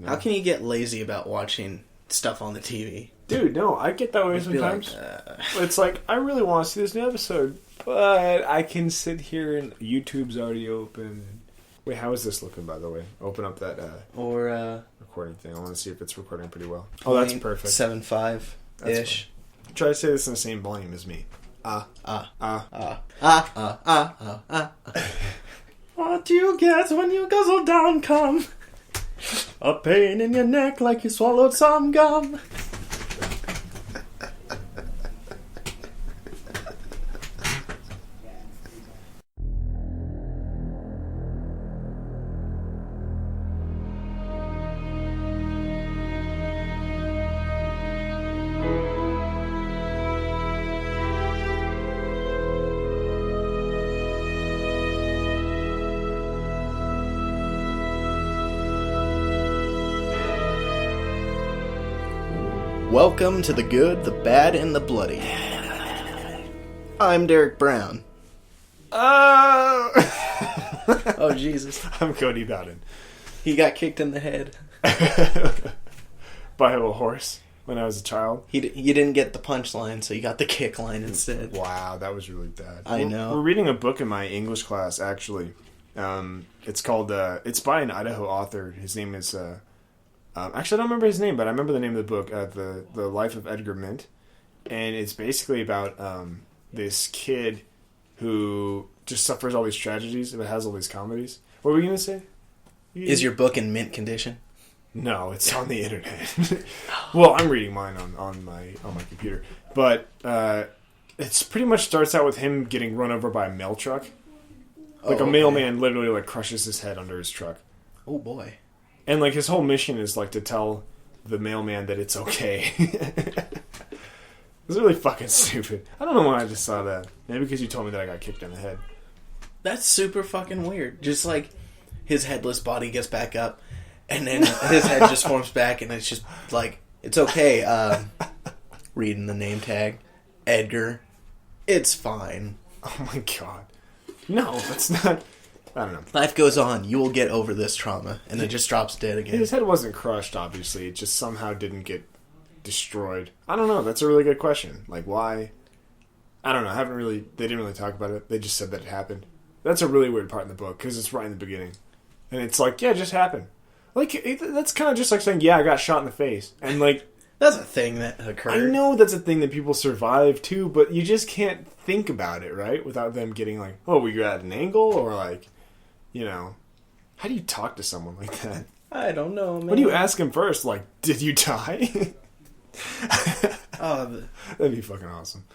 You know? How can you get lazy about watching stuff on the TV? Dude, no, I get that way sometimes. It's like, I really want to see this new episode, but I can sit here and YouTube's already open. Wait, how is this looking, by the way? Open up that recording thing. I want to see if it's recording pretty well. Oh, that's perfect. 7.5-ish. Try to say this in the same volume as me. What do you get when you guzzle down cum? A pain in your neck like you swallowed some gum. Welcome to the good, the bad, and the bloody. I'm Derek Brown. Oh, Jesus. I'm Cody Bowden. He got kicked in the head. By a horse when I was a child. You didn't get the punchline, so you got the kick line instead. Wow, that was really bad. I know. We're reading a book in my English class, actually. It's called, it's by an Idaho author. His name is, actually, I don't remember his name, but I remember the name of the book, The Life of Edgar Mint. And it's basically about this kid who just suffers all these tragedies, but has all these comedies. What were you going to say? Is your book in mint condition? No, it's on the internet. Well, I'm reading mine on my computer. But it's pretty much starts out with him getting run over by a mail truck. Like a mailman literally like crushes his head under his truck. Oh, boy. And, like, his whole mission is, like, to tell the mailman that it's okay. It's really fucking stupid. I don't know why I just saw that. Maybe because you told me that I got kicked in the head. That's super fucking weird. Just, like, his headless body gets back up, and then his head just forms back, and it's just, like, it's okay. Reading the name tag. Edgar. It's fine. Oh, my God. No, that's not... I don't know. Life goes on. You will get over this trauma. And it just drops dead again. His head wasn't crushed, obviously. It just somehow didn't get destroyed. I don't know. That's a really good question. Like, why? I don't know. They didn't really talk about it. They just said that it happened. That's a really weird part in the book, because it's right in the beginning. And it's like, yeah, it just happened. Like, that's kind of just like saying, yeah, I got shot in the face. And, like... That's a thing that occurred. I know that's a thing that people survive, too, but you just can't think about it, right? Without them getting like, oh, were you at an angle? Or, like... You know, how do you talk to someone like that? I don't know, man. What do you ask him first? Like, did you die? That'd be fucking awesome.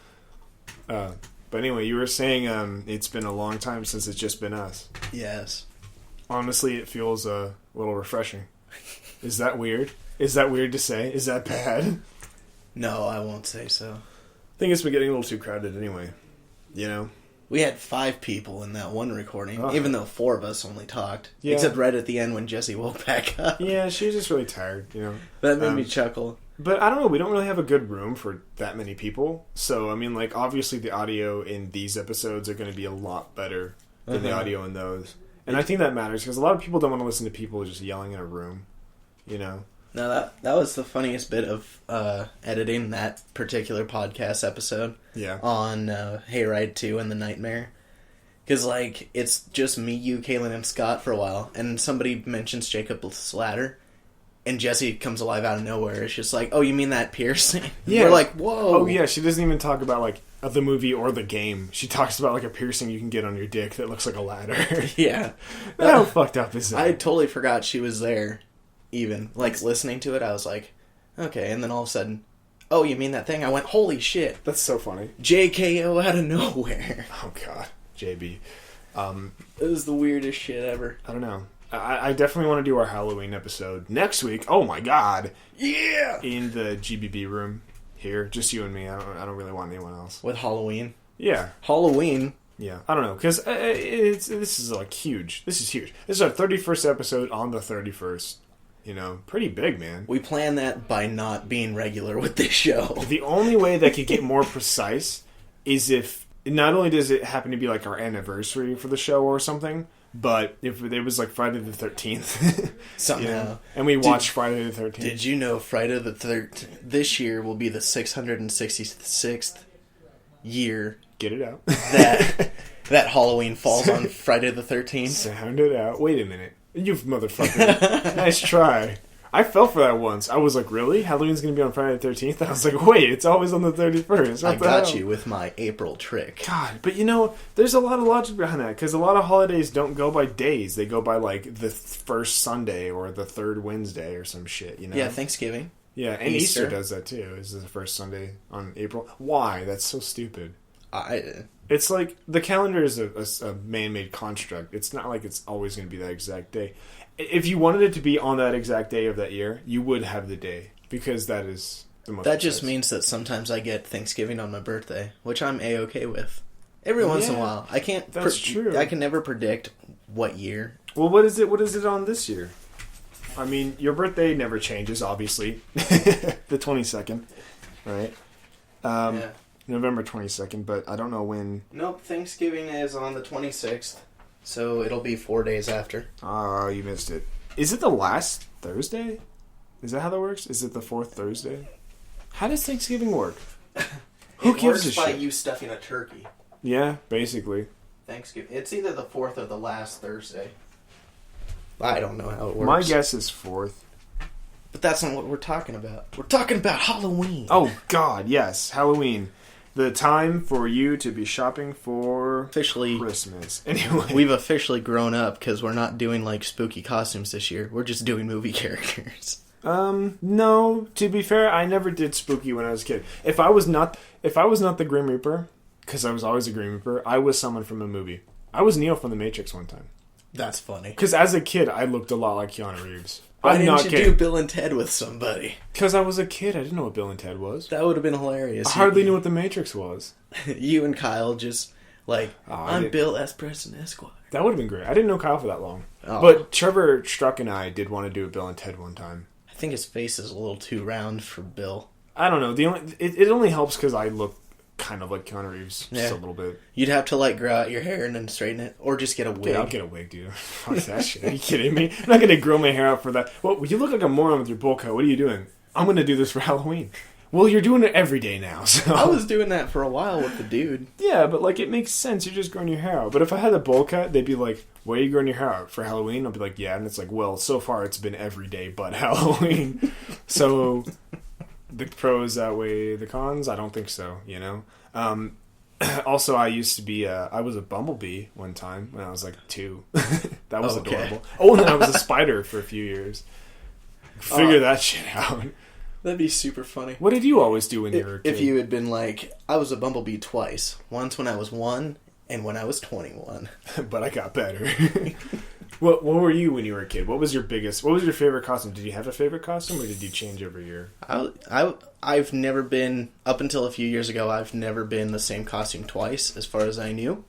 But anyway, you were saying it's been a long time since it's just been us. Yes. Honestly, it feels a little refreshing. Is that weird? Is that weird to say? Is that bad? No, I won't say so. I think it's been getting a little too crowded anyway. You know? We had 5 people in that one recording, even though 4 of us only talked. Yeah. Except right at the end when Jessie woke back up. Yeah, she was just really tired, you know. That made me chuckle. But I don't know, we don't really have a good room for that many people. So, I mean, like, obviously the audio in these episodes are going to be a lot better than the audio in those. And I think that matters, because a lot of people don't want to listen to people just yelling in a room, you know. No, that was the funniest bit of editing that particular podcast episode. Yeah. On Hayride 2 and the Nightmare. Because, like, it's just me, you, Kaylin, and Scott for a while. And somebody mentions Jacob Slatter. And Jessie comes alive out of nowhere. It's just like, oh, you mean that piercing? Yeah. We're like, whoa. Oh, yeah, she doesn't even talk about, like, the movie or the game. She talks about, like, a piercing you can get on your dick that looks like a ladder. Yeah. How fucked up is that? I totally forgot she was there. Even like listening to it, I was like, okay, and then all of a sudden, oh, you mean that thing? I went, holy shit, that's so funny. JKO out of nowhere. Oh god, JB. It was the weirdest shit ever. I don't know. I definitely want to do our Halloween episode next week. Oh my god, yeah! In the GBB room here, just you and me. I don't really want anyone else. With Halloween. Yeah, Halloween. Yeah, I don't know, because this is like huge. This is huge. This is our 31st episode on the 31st. You know, pretty big, man. We plan that by not being regular with this show. The only way that could get more precise is if not only does it happen to be like our anniversary for the show or something, But if it was like Friday the 13th, Somehow. and we watched Friday the 13th. Did you know Friday the 13th this year will be the 666th year Get it out. that Halloween falls on Friday the 13th? Sound it out. Wait a minute. You motherfucker. Nice try. I fell for that once. I was like, really? Halloween's going to be on Friday the 13th? I was like, wait, it's always on the 31st. I got you with my April trick. God, but there's a lot of logic behind that, because a lot of holidays don't go by days. They go by, like, the first Sunday or the third Wednesday or some shit, Yeah, Thanksgiving. Yeah, and Easter does that, too. Is the first Sunday on April. Why? That's so stupid. It's like, the calendar is a man-made construct. It's not like it's always going to be that exact day. If you wanted it to be on that exact day of that year, you would have the day, because that is the most That just means that sometimes I get Thanksgiving on my birthday, which I'm A-okay with. Every once in a while. I can't... That's true. I can never predict what year. Well, what is it on this year? I mean, your birthday never changes, obviously. The 22nd, right? Yeah. November 22nd, but I don't know when... Nope, Thanksgiving is on the 26th. So it'll be 4 days after. Oh, you missed it. Is it the last Thursday? Is that how that works? Is it the fourth Thursday? How does Thanksgiving work? Who gives a shit? It works by you stuffing a turkey. Yeah, basically. Thanksgiving. It's either the fourth or the last Thursday. I don't know how it works. My guess is fourth. But that's not what we're talking about. We're talking about Halloween. Oh, God, yes. Halloween. The time for you to be shopping for officially Christmas. Anyway. We've officially grown up because we're not doing like spooky costumes this year. We're just doing movie characters. No. To be fair, I never did spooky when I was a kid. If I was not the Grim Reaper, because I was always a Grim Reaper, I was someone from a movie. I was Neo from The Matrix one time. That's funny. Because as a kid, I looked a lot like Keanu Reeves. Why didn't you do Bill and Ted with somebody? Because I was a kid. I didn't know what Bill and Ted was. That would have been hilarious. I hardly knew what The Matrix was. You and Kyle just, like, I'm Bill S. Preston Esquire. That would have been great. I didn't know Kyle for that long. Oh. But Trevor Struck and I did want to do a Bill and Ted one time. I think his face is a little too round for Bill. I don't know. It only helps because I look kind of like Keanu Reeves just a little bit. You'd have to like grow out your hair and then straighten it, or just get a wig. Dude, I'll get a wig, dude. Fuck that shit. Are you kidding me? I'm not gonna grow my hair out for that. Well, you look like a moron with your bowl cut. What are you doing? I'm gonna do this for Halloween. Well, you're doing it every day now. So I was doing that for a while with the dude. Yeah, but like it makes sense. You're just growing your hair out. But if I had a bowl cut, they'd be like, "Why are you growing your hair out for Halloween?" I'll be like, "Yeah," and it's like, "Well, so far it's been every day but Halloween." So the pros outweigh the cons. I don't think so. You know. Also, I used to be I was a bumblebee one time when I was like 2. That was adorable. Oh, and then I was a spider for a few years. Figure that shit out. That'd be super funny. What did you always do when you were a kid? If you had been like, I was a bumblebee twice. Once when I was 1 and when I was 21. But I got better. What were you when you were a kid? What was your favorite costume? Did you have a favorite costume, or did you change every year? I've never been, up until a few years ago, I've never been the same costume twice, as far as I knew.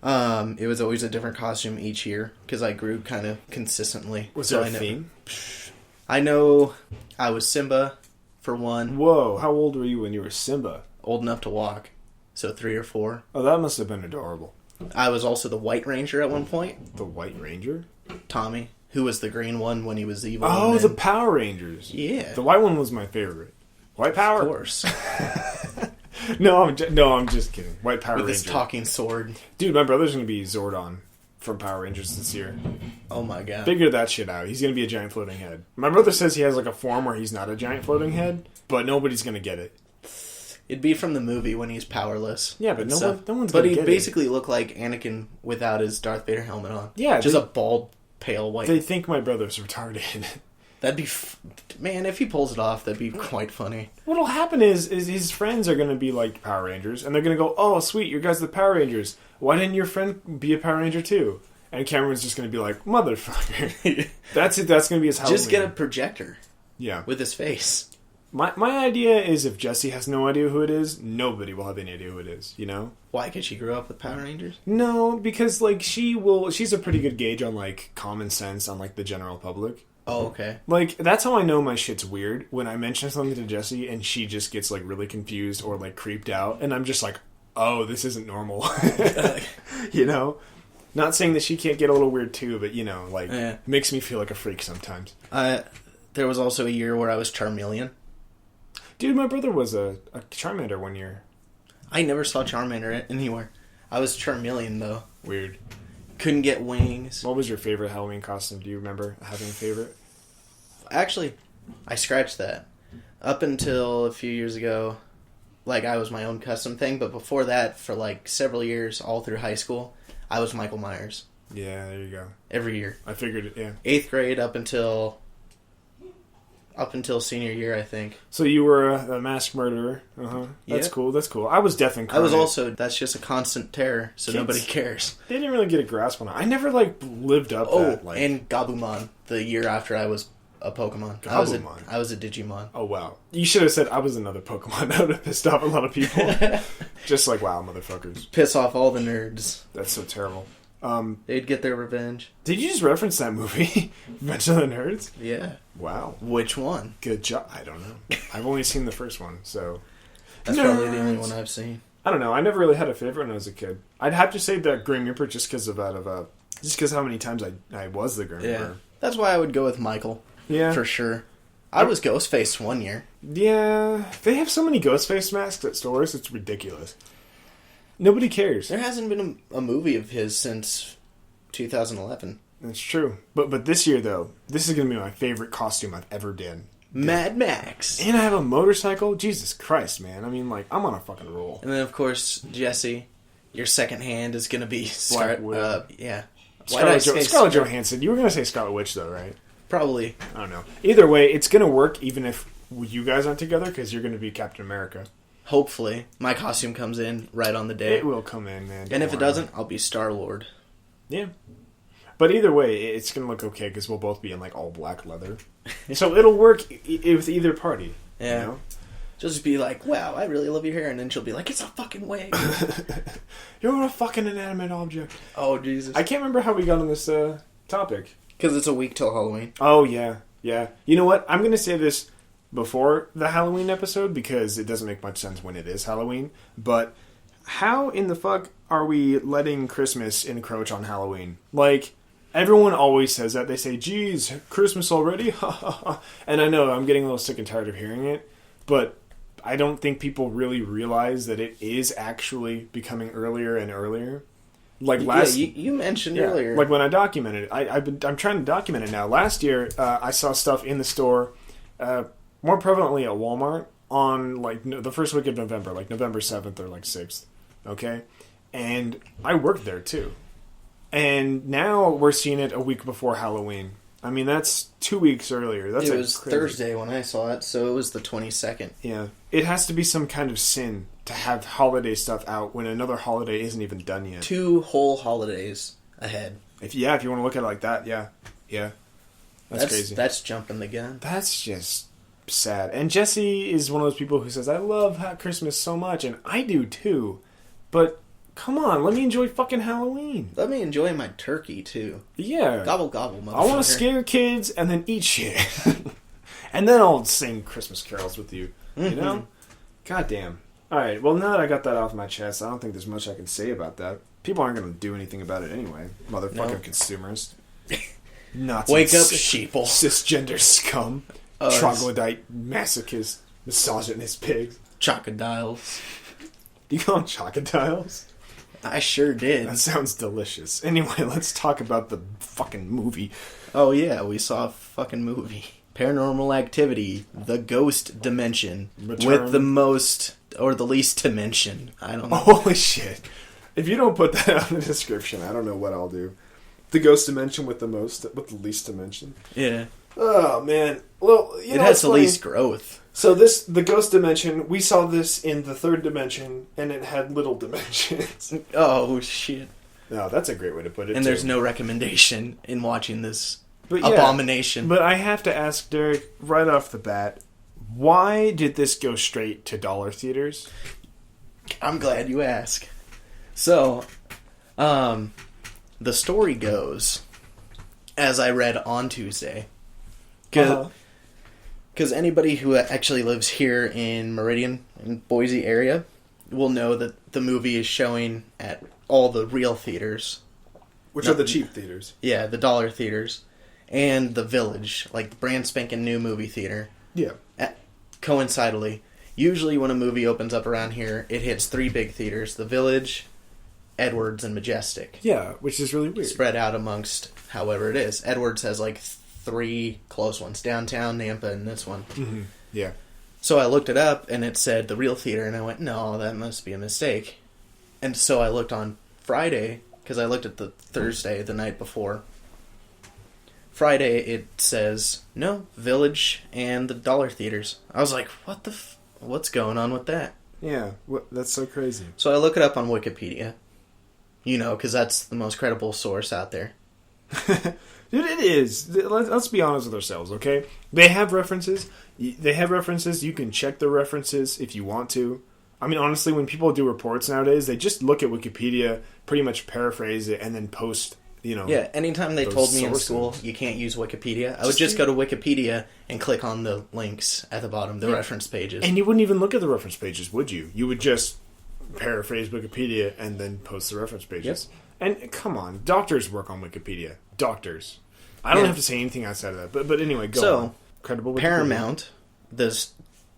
It was always a different costume each year, because I grew kind of consistently. Was there a theme? I know I was Simba, for one. Whoa, how old were you when you were Simba? Old enough to walk, so 3 or 4. Oh, that must have been adorable. I was also the White Ranger at one point. The White Ranger? Tommy, who was the green one when he was evil. Oh, the Power Rangers. Yeah. The white one was my favorite. White Power? Of course. No, I'm just kidding. White Power Ranger. With his talking sword. Dude, my brother's going to be Zordon from Power Rangers this year. Oh my god. Figure that shit out. He's going to be a giant floating head. My brother says he has like a form where he's not a giant floating head, but nobody's going to get it. It'd be from the movie when he's powerless. Yeah, but no one's going to But he'd basically look like Anakin without his Darth Vader helmet on. Yeah. Just a bald, pale white. They think my brother's retarded. That'd be... Man, if he pulls it off, that'd be quite funny. What'll happen is his friends are going to be like Power Rangers, and they're going to go, "Oh, sweet, you guys are the Power Rangers. Why didn't your friend be a Power Ranger too?" And Cameron's just going to be like, "Motherfucker." That's it. That's going to be his Halloween. Just get a projector. Yeah. With his face. My idea is if Jessie has no idea who it is, nobody will have any idea who it is, you know? Why? Because she grew up with Power Rangers? No, because, like, she's a pretty good gauge on, like, common sense on, like, the general public. Oh, okay. Like, that's how I know my shit's weird. When I mention something to Jessie and she just gets, like, really confused or, like, creeped out. And I'm just like, oh, this isn't normal. You know? Not saying that she can't get a little weird too, but Yeah. it makes me feel like a freak sometimes. There was also a year where I was Charmeleon. Dude, my brother was a Charmander one year. I never saw Charmander anywhere. I was Charmeleon, though. Weird. Couldn't get wings. What was your favorite Halloween costume? Do you remember having a favorite? Actually, I scratched that. Up until a few years ago, I was my own custom thing, but before that, for several years, all through high school, I was Michael Myers. Yeah, there you go. Every year. I figured it, yeah. 8th grade up until senior year, I think. So you were a masked murderer. Uh-huh. That's cool, that's cool. I was Death Incarnate. I was also, that's just a constant terror, so Kids, nobody cares. They didn't really get a grasp on it. I never, lived up that. And Gabumon, the year after I was a Pokemon. Gabumon. I was a Digimon. Oh, wow. You should have said I was another Pokemon. That would have pissed off a lot of people. Just wow, motherfuckers. Piss off all the nerds. That's so terrible. They'd get their revenge. Did you just reference that movie? Revenge of the Nerds? Yeah. Wow. Which one? Good job. I don't know. I've only seen the first one, so... That's probably the only one I've seen. I don't know. I never really had a favorite when I was a kid. I'd have to say the Grim Reaper just because how many times I was the Grim Yeah. Reaper. That's why I would go with Michael. Yeah. For sure. I was Ghostface one year. Yeah. They have so many Ghostface masks at stores, it's ridiculous. Nobody cares. There hasn't been a movie of his since 2011. That's true. But this year, though, this is going to be my favorite costume I've ever done. Mad Max. And I have a motorcycle? Jesus Christ, man. I mean, I'm on a fucking roll. And then, of course, Jesse, your second hand is going to be Black Widow. yeah. Scarlett Johansson. You were going to say Scarlet Witch, though, right? Probably. I don't know. Either way, it's going to work even if you guys aren't together because you're going to be Captain America. Hopefully. My costume comes in right on the day. It will come in, man. And if it doesn't, I'll be Star-Lord. Yeah. But either way, it's going to look okay because we'll both be in all black leather. So it'll work with either party. Yeah. You know? She'll just be like, wow, I really love your hair. And then she'll be like, it's a fucking wig. You're a fucking inanimate object. Oh, Jesus. I can't remember how we got on this topic. Because it's a week till Halloween. Oh, yeah. Yeah. You know what? I'm going to say this before the Halloween episode because it doesn't make much sense when it is Halloween. But how in the fuck are we letting Christmas encroach on Halloween? Everyone always says that. They say, geez, Christmas already? And I know I'm getting a little sick and tired of hearing it. But I don't think people really realize that it is actually becoming earlier and earlier. You mentioned earlier. When I documented it. I'm trying to document it now. Last year, I saw stuff in the store, more prevalently at Walmart, on the first week of November, November 7th or 6th. Okay? And I worked there too. And now we're seeing it a week before Halloween. I mean, that's 2 weeks earlier. It was crazy. Thursday when I saw it, so it was the 22nd. Yeah. It has to be some kind of sin to have holiday stuff out when another holiday isn't even done yet. 2 whole holidays ahead. If you want to look at it like that, yeah. Yeah. That's crazy. That's jumping the gun. That's just sad. And Jesse is one of those people who says, I love Christmas so much, and I do too. But come on, let me enjoy fucking Halloween. Let me enjoy my turkey too. Yeah. Gobble gobble, motherfucker. I want to scare kids and then eat shit. And then I'll sing Christmas carols with you. You know? God damn. Alright, well now that I got that off my chest, I don't think there's much I can say about that. People aren't going to do anything about it anyway. Motherfucking consumers. Nazis. Wake up, sheeple. Cisgender scum. Troglodyte, masochist, misogynist pigs. Chocodiles. Do you call them chocodiles? I sure did. That sounds delicious. Anyway, let's talk about the fucking movie. Oh yeah, we saw a fucking movie. Paranormal Activity, The Ghost Dimension. Return. With the most, or the least dimension. I don't know. Holy shit. If you don't put that out in the description, I don't know what I'll do. The Ghost Dimension with the least dimension. Yeah. Oh, man. Well, it has the least growth. So the Ghost Dimension, we saw this in the third dimension, and it had little dimensions. Oh, shit. No, that's a great way to put it, And there's no recommendation in watching this yeah, abomination. But I have to ask Derek, right off the bat, why did this go straight to dollar theaters? I'm glad you ask. So, the story goes, as I read on Tuesday, because anybody who actually lives here in Meridian, in Boise area, will know that the movie is showing at all the real theaters Which are the cheap theaters. Yeah, the dollar theaters. And the Village, like the brand spanking new movie theater. Yeah. Coincidentally, usually when a movie opens up around here, it hits 3 big theaters. The Village, Edwards, and Majestic. Yeah, which is really weird. Spread out amongst however it is. Edwards has like 3 close ones. Downtown, Nampa, and this one. Mm-hmm. Yeah. So I looked it up, and it said the real theater, and I went, no, that must be a mistake. And so I looked on Friday, because I looked at the Thursday, the night before. Friday, it says, no, Village and the dollar theaters. I was like, what's going on with that? Yeah, that's so crazy. So I look it up on Wikipedia. You know, because that's the most credible source out there. Dude, it is. Let's be honest with ourselves, okay? They have references. You can check the references if you want to. I mean, honestly, when people do reports nowadays, they just look at Wikipedia, pretty much paraphrase it, and then post, Yeah, anytime they told me in school you can't use Wikipedia, I would just go to Wikipedia and click on the links at the bottom, the reference pages. And you wouldn't even look at the reference pages, would you? You would just paraphrase Wikipedia and then post the reference pages. Yep. And come on, doctors work on Wikipedia. Doctors. I don't have to say anything outside of that. But anyway, go on. Credible Wikipedia. Paramount, this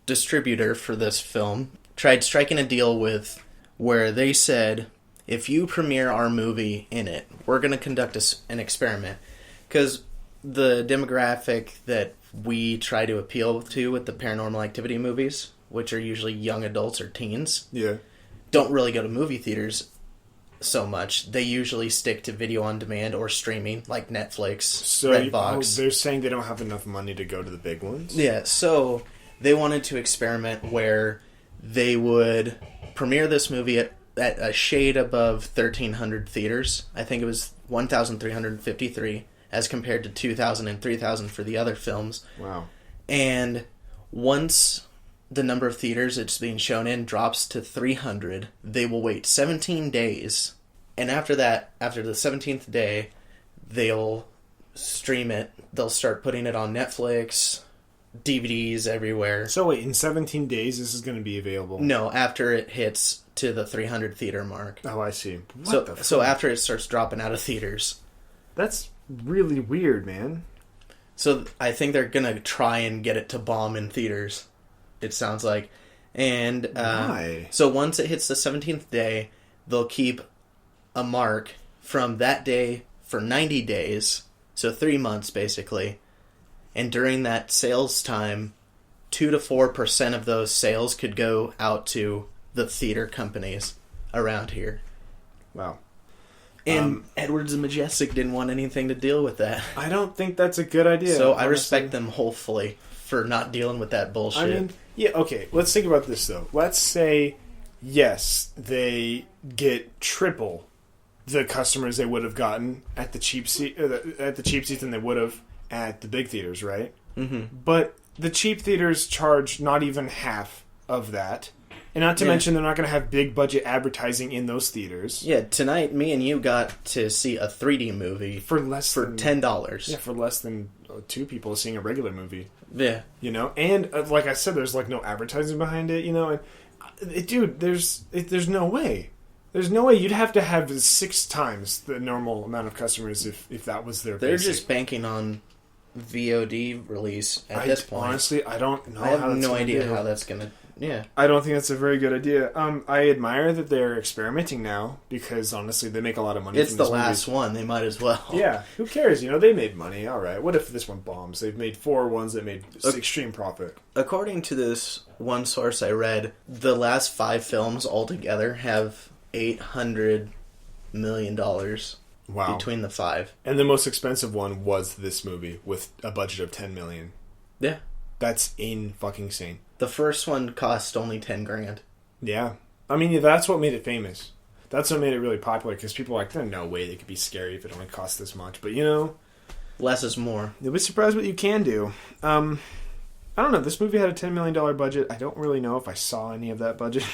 distributor for this film, tried striking a deal with where they said, if you premiere our movie in it, we're going to conduct an experiment. Because the demographic that we try to appeal to with the Paranormal Activity movies, which are usually young adults or teens, don't really go to movie theaters so much. They usually stick to video on demand or streaming, like Netflix, Redbox. They're saying they don't have enough money to go to the big ones? Yeah, so they wanted to experiment where they would premiere this movie at a shade above 1,300 theaters. I think it was 1,353 as compared to 2,000 and 3,000 for the other films. Wow. And once the number of theaters it's being shown in drops to 300, they will wait 17 days. And after that, after the 17th day, they'll stream it. They'll start putting it on Netflix, DVDs everywhere. So wait, in 17 days this is going to be available? No, after it hits to the 300 theater mark. Oh, I see. So after it starts dropping out of theaters. That's really weird, man. So I think they're going to try and get it to bomb in theaters, it sounds like. And why? So once it hits the 17th day, they'll keep a mark from that day for 90 days, so 3 months basically. And during that sales time, 2 to 4% of those sales could go out to the theater companies around here. Wow. And Edwards and Majestic didn't want anything to deal with that. I don't think that's a good idea. So honestly, I respect them wholly for not dealing with that bullshit. I mean, yeah, okay, let's think about this though. Let's say, yes, they get triple the customers they would have gotten at the cheap seats than they would have at the big theaters, right? Mm-hmm. But the cheap theaters charge not even half of that. And not to mention, they're not going to have big budget advertising in those theaters. Yeah, tonight, me and you got to see a 3D movie for $10. Yeah, for less than 2 people seeing a regular movie. Yeah. You know? And, like I said, there's, like, no advertising behind it, you know? And, dude, there's no way. There's no way. You'd have to have 6 times the normal amount of customers if that was their They're basic. Just banking on VOD release at this point. Honestly, I don't know. I have no idea how that's going to... Yeah. I don't think that's a very good idea. I admire that they're experimenting now because, honestly, they make a lot of money from this movie. It's the last one. They might as well. Yeah. Who cares? You know, they made money. All right. What if this one bombs? They've made 4 ones that made extreme profit. According to this one source I read, the last 5 films altogether have $800 million between the 5. And the most expensive one was this movie with a budget of $10 million. Yeah. That's in-fucking-sane. The first one cost only $10,000. Yeah. I mean, that's what made it famous. That's what made it really popular, because people are like, there's no way they could be scary if it only costs this much. But, you know... less is more. You'll be surprised what you can do. I don't know. This movie had a $10 million budget. I don't really know if I saw any of that budget.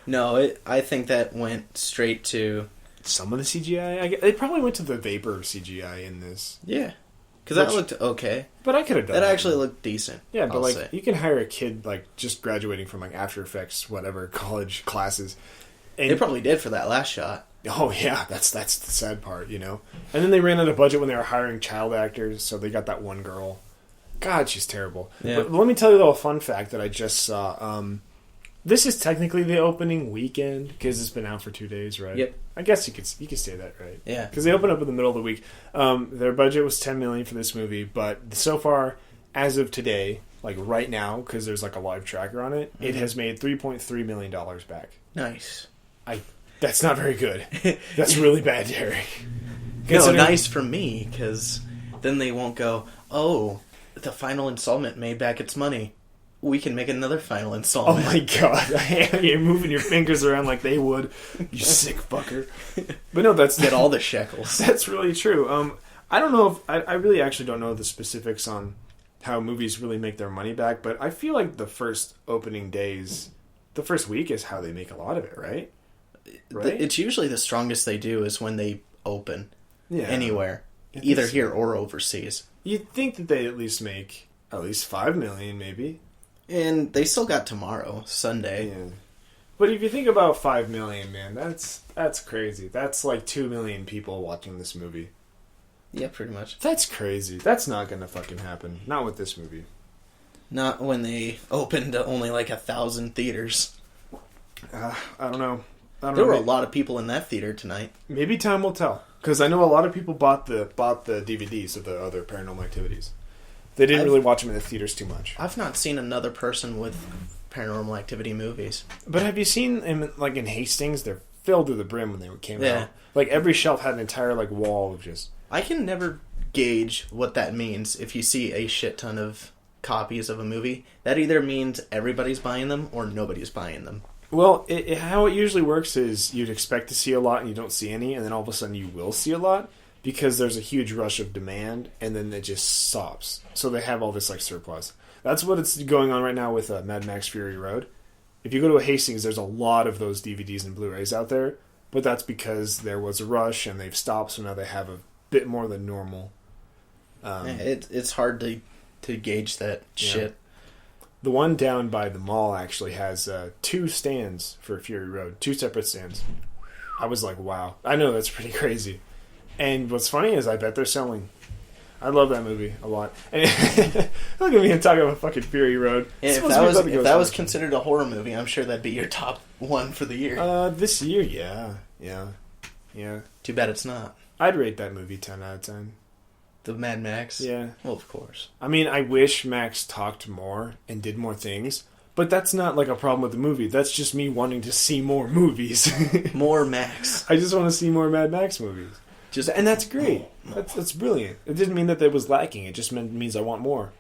No, I think that went straight to... some of the CGI? It probably went to the vapor CGI in this. Yeah. Because that looked okay. But I could have done that. That actually looked decent. Yeah, but you can hire a kid just graduating from After Effects, whatever, college classes. And they probably did for that last shot. Oh yeah, that's the sad part, you know. And then they ran out of budget when they were hiring child actors, so they got that one girl. God, she's terrible. Yeah. But let me tell you though a fun fact that I just saw. This is technically the opening weekend because it's been out for 2 days, right? Yep. I guess you could say that, right? Yeah. Because they open up in the middle of the week. Their budget was $10 million for this movie, but so far, as of today, like right now, because there's like a live tracker on it, it has made $3.3 million back. Nice. That's not very good. That's really bad, Derek. No, nice for me, because then they won't go, oh, the final installment made back its money. We can make another final Oh installment. my god. You're moving your fingers around like they would. You sick fucker. But no, that's... Get all the shekels. That's really true. I don't know if... I really actually don't know the specifics on how movies really make their money back, but I feel like the first opening days, the first week is how they make a lot of it, right? Right? It's usually the strongest they do is when they open Yeah. Anywhere. I Either think so. here or overseas. You'd think that they at least make at least $5 million, maybe. And they still got tomorrow, Sunday. Yeah. But if you think about $5 million, man, that's crazy. That's like 2 million people watching this movie. Yeah, pretty much. That's crazy. That's not gonna fucking happen. Not with this movie. Not when they opened to only like 1,000 theaters. I don't know. There were a lot of people in that theater tonight. Maybe time will tell. Because I know a lot of people bought the DVDs of the other Paranormal Activities. They didn't really watch them in the theaters too much. I've not seen another person with Paranormal Activity movies. But have you seen them, like in Hastings? They're filled to the brim when they came Yeah. out. Like every shelf had an entire like wall of just... I can never gauge what that means if you see a shit ton of copies of a movie. That either means everybody's buying them or nobody's buying them. Well, how it usually works is you'd expect to see a lot and you don't see any, and then all of a sudden you will see a lot because there's a huge rush of demand, and then it just stops. So they have all this like surplus. That's what it's going on right now with Mad Max Fury Road. If you go to a Hastings, there's a lot of those DVDs and Blu-rays out there, but that's because there was a rush and they've stopped, so now they have a bit more than normal. It's hard to gauge that shit. The one down by the mall actually has 2 stands for Fury Road. 2 separate stands. I was like, wow. I know, that's pretty crazy. And what's funny is I bet they're selling. I love that movie a lot. And look at me and talking about fucking Fury Road. If that was considered a horror movie, I'm sure that'd be your top one for the year. This year, yeah. Too bad it's not. I'd rate that movie 10 out of 10. The Mad Max? Yeah. Well, of course. I mean, I wish Max talked more and did more things, but that's not like a problem with the movie. That's just me wanting to see more movies. More Max. I just want to see more Mad Max movies. And that's great. That's brilliant. It didn't mean that it was lacking. It just means I want more.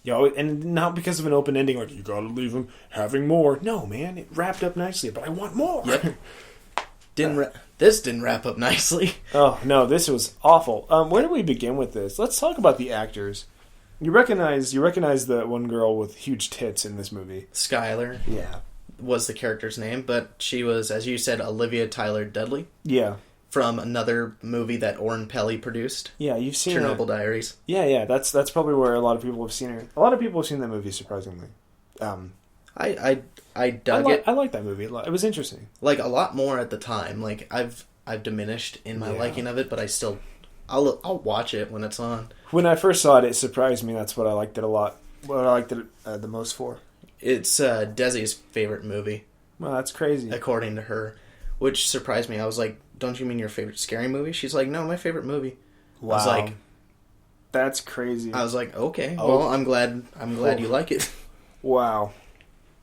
And not because of an open ending, like, you gotta leave him having more. No, man, it wrapped up nicely, but I want more. Yep. This didn't wrap up nicely. Oh, no, this was awful. Where do we begin with this? Let's talk about the actors. You recognize the one girl with huge tits in this movie. Skylar. Yeah. Was the character's name, but she was, as you said, Olivia Tyler Dudley. Yeah. From another movie that Oren Peli produced. Yeah, you've seen Chernobyl Diaries. Yeah, that's probably where a lot of people have seen her. A lot of people have seen that movie, surprisingly. I dug it. I like that movie a lot. It was interesting. Like, a lot more at the time. Like, I've diminished in my liking of it, but I'll watch it when it's on. When I first saw it, it surprised me. That's what I liked it a lot. What I liked it the most for. It's Desi's favorite movie. Well, that's crazy. According to her. Which surprised me. I was like, don't you mean your favorite scary movie? She's like, no, my favorite movie. Wow. I was like, that's crazy. I was like, okay, well, I'm glad you like it. Wow.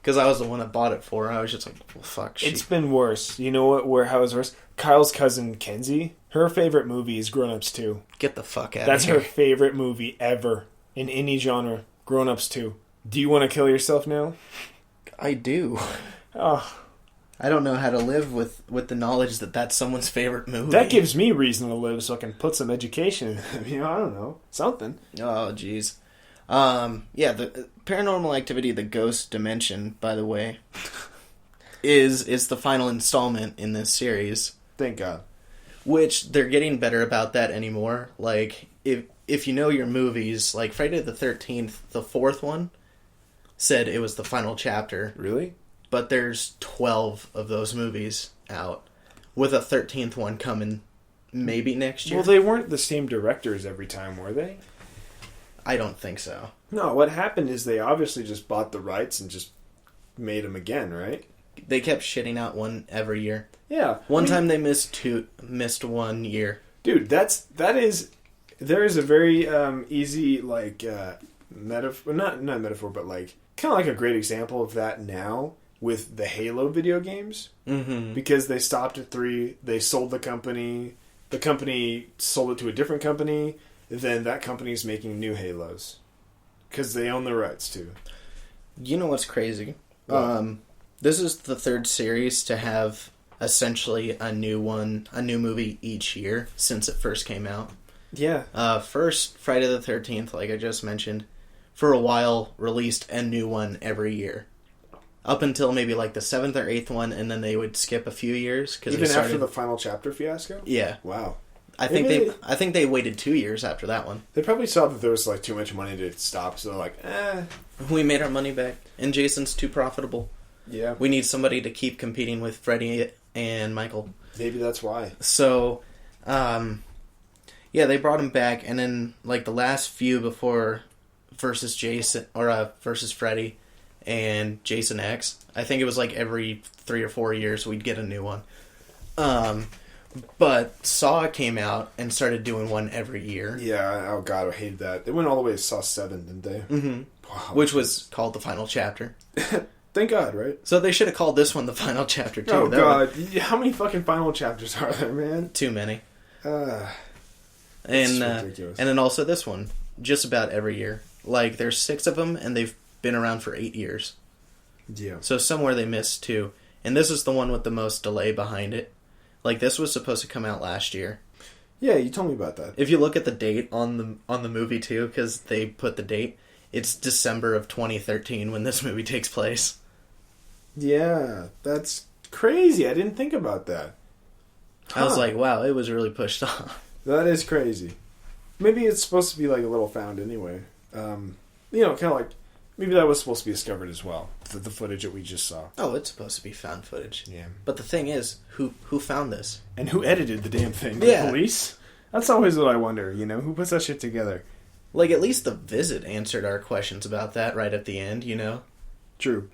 Because I was the one that bought it for her. I was just like, well, fuck. It's been worse. You know what? How it was worse? Kyle's cousin Kenzie. Her favorite movie is Grown Ups 2. Get the fuck out That's of here. her favorite movie ever in any genre. Grown Ups 2. Do you want to kill yourself now? I do. Oh. I don't know how to live with the knowledge that that's someone's favorite movie. That gives me reason to live so I can put some education in. I don't know. Something. Oh, jeez. The Paranormal Activity, The Ghost Dimension, by the way, is the final installment in this series. Thank God. Which, they're getting better about that anymore. Like, if you know your movies, like Friday the 13th, the 4th one, said it was the final chapter. Really? But there's 12 of those movies out. with a 13th one coming maybe next year. Well, they weren't the same directors every time, were they? I don't think so. No, what happened is they obviously just bought the rights and just made them again, right? They kept shitting out one every year. Yeah. One time they missed 1 year. Dude, there is a very easy like metaphor, not metaphor, but like kind of like a great example of that now with the Halo video games, because they stopped at 3, they sold the company sold it to a different company, then that company's making new Halos because they own the rights too. You know what's crazy? What? This is the 3rd series to have essentially a new movie each year since it first came out. Yeah. First, Friday the 13th, like I just mentioned, for a while released a new one every year. Up until maybe like the 7th or 8th one, and then they would skip a few years. Even after the final chapter fiasco? Yeah. Wow. I think they waited 2 years after that one. They probably saw that there was like too much money to stop, so they're like, We made our money back, and Jason's too profitable. Yeah. We need somebody to keep competing with Freddy and Michael. Maybe that's why. So, yeah, they brought him back, and then like the last few before versus Jason or versus Freddy and Jason X, I think it was like every 3 or 4 years we'd get a new one. But Saw came out and started doing one every year. Yeah, oh god, I hated that. They went all the way to Saw 7, didn't they? Mm-hmm. Wow. Which was called the final chapter. Thank God, right? So they should have called this one the final chapter too. Oh god, how many fucking final chapters are there, man? Too many. And then also this one, just about every year. Like there's 6 of them, and they've been around for 8 years. Yeah. So somewhere they missed 2, and this is the one with the most delay behind it. Like this was supposed to come out last year. Yeah, you told me about that. If you look at the date on the movie too, because they put the date, it's December of 2013 when this movie takes place. Yeah, that's crazy. I didn't think about that. I was like, wow, it was really pushed off. That is crazy. Maybe it's supposed to be like a little found anyway. Kind of like maybe that was supposed to be discovered as well. The footage that we just saw. Oh, it's supposed to be found footage. Yeah. But the thing is, who found this? And who edited the damn thing? The police? That's always what I wonder, who puts that shit together? Like, at least The Visit answered our questions about that right at the end, True.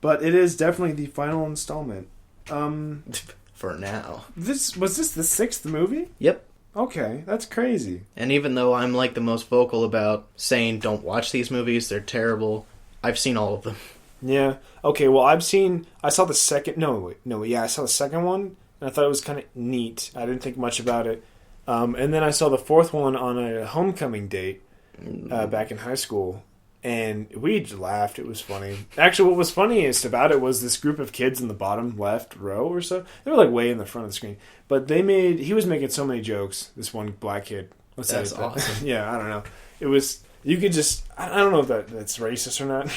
But it is definitely the final installment. For now. Was this the 6th movie? Yep. Okay, that's crazy. And even though I'm like the most vocal about saying don't watch these movies, they're terrible, I've seen all of them. Yeah. Okay, well I saw the second, I saw the second one, and I thought it was kind of neat. I didn't think much about it. And then I saw the 4th one on a homecoming date back in high school, and we laughed. It was funny. Actually, what was funniest about it was this group of kids in the bottom left row or so. They were like way in the front of the screen. But he was making so many jokes, this one black kid. That's awesome. Yeah, I don't know. It was, you could just, I don't know if that's racist or not.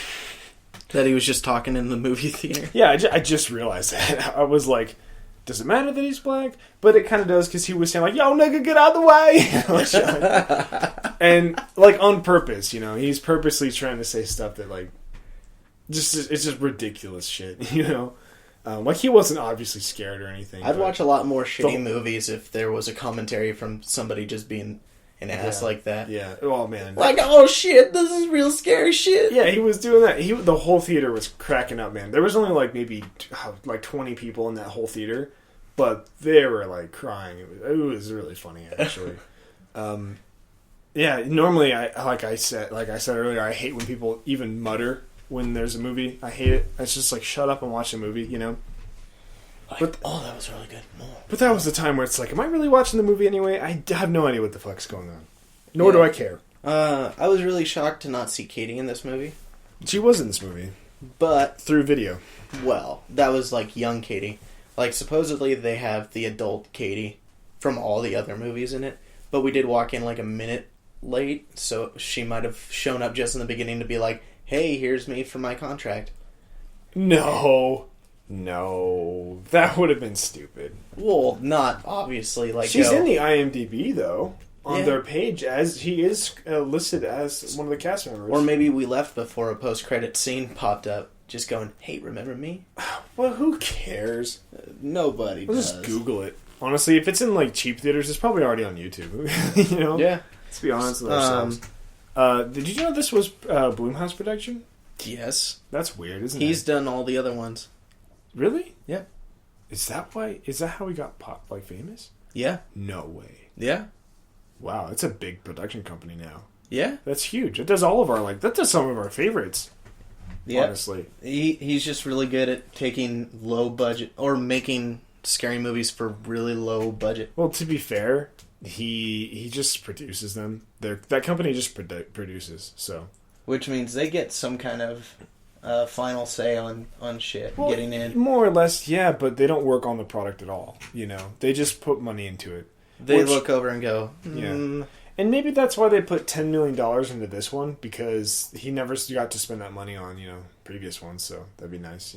That he was just talking in the movie theater? Yeah, I just realized that. I was like, does it matter that he's black? But it kind of does, because he was saying like, yo nigga, get out of the way! And like on purpose, he's purposely trying to say stuff that like, it's just ridiculous shit, like he wasn't obviously scared or anything. I'd watch a lot more shitty movies if there was a commentary from somebody just being an ass like that. Yeah. Oh man. Like, oh shit, this is real scary shit. Yeah, he was doing that. The whole theater was cracking up, man. There was only like maybe like 20 people in that whole theater, but they were like crying. It was really funny actually. Yeah, normally like I said earlier, I hate when people even mutter when there's a movie. I hate it. It's just like shut up and watch a movie, Like, but that was really good. But that was the time where it's like, am I really watching the movie anyway? I have no idea what the fuck's going on. Nor do I care. I was really shocked to not see Katie in this movie. She was in this movie. But through video. Well, that was like young Katie. Like supposedly they have the adult Katie from all the other movies in it. But we did walk in like a minute late, so she might have shown up just in the beginning to be like, hey, here's me for my contract. No, that would have been stupid. Well, not obviously. Like she's in the IMDb though on their page as he is listed as one of the cast members. Or maybe we left before a post-credit scene popped up, just going, "Hey, remember me?" Well, who cares? Nobody We'll does. just Google it. Honestly, if it's in like cheap theaters, it's probably already on YouTube. You know? Yeah. Let's be honest with ourselves. Did you know this was Blumhouse production? Yes. That's weird, isn't it? He's done all the other ones. Really? Yeah. Is that why? Is that how he got famous? Yeah. No way. Yeah. Wow, it's a big production company now. Yeah. That's huge. It does all of our that does some of our favorites. Yeah. Honestly. He's just really good at taking low budget or making scary movies for really low budget. Well, to be fair, he just produces them. That company just produces, so. Which means they get some kind of final say on shit getting in. More or less, yeah, but they don't work on the product at all. You know, they just put money into it. They look over and go, yeah. And maybe that's why they put $10 million into this one, because he never got to spend that money on, previous ones, so that'd be nice,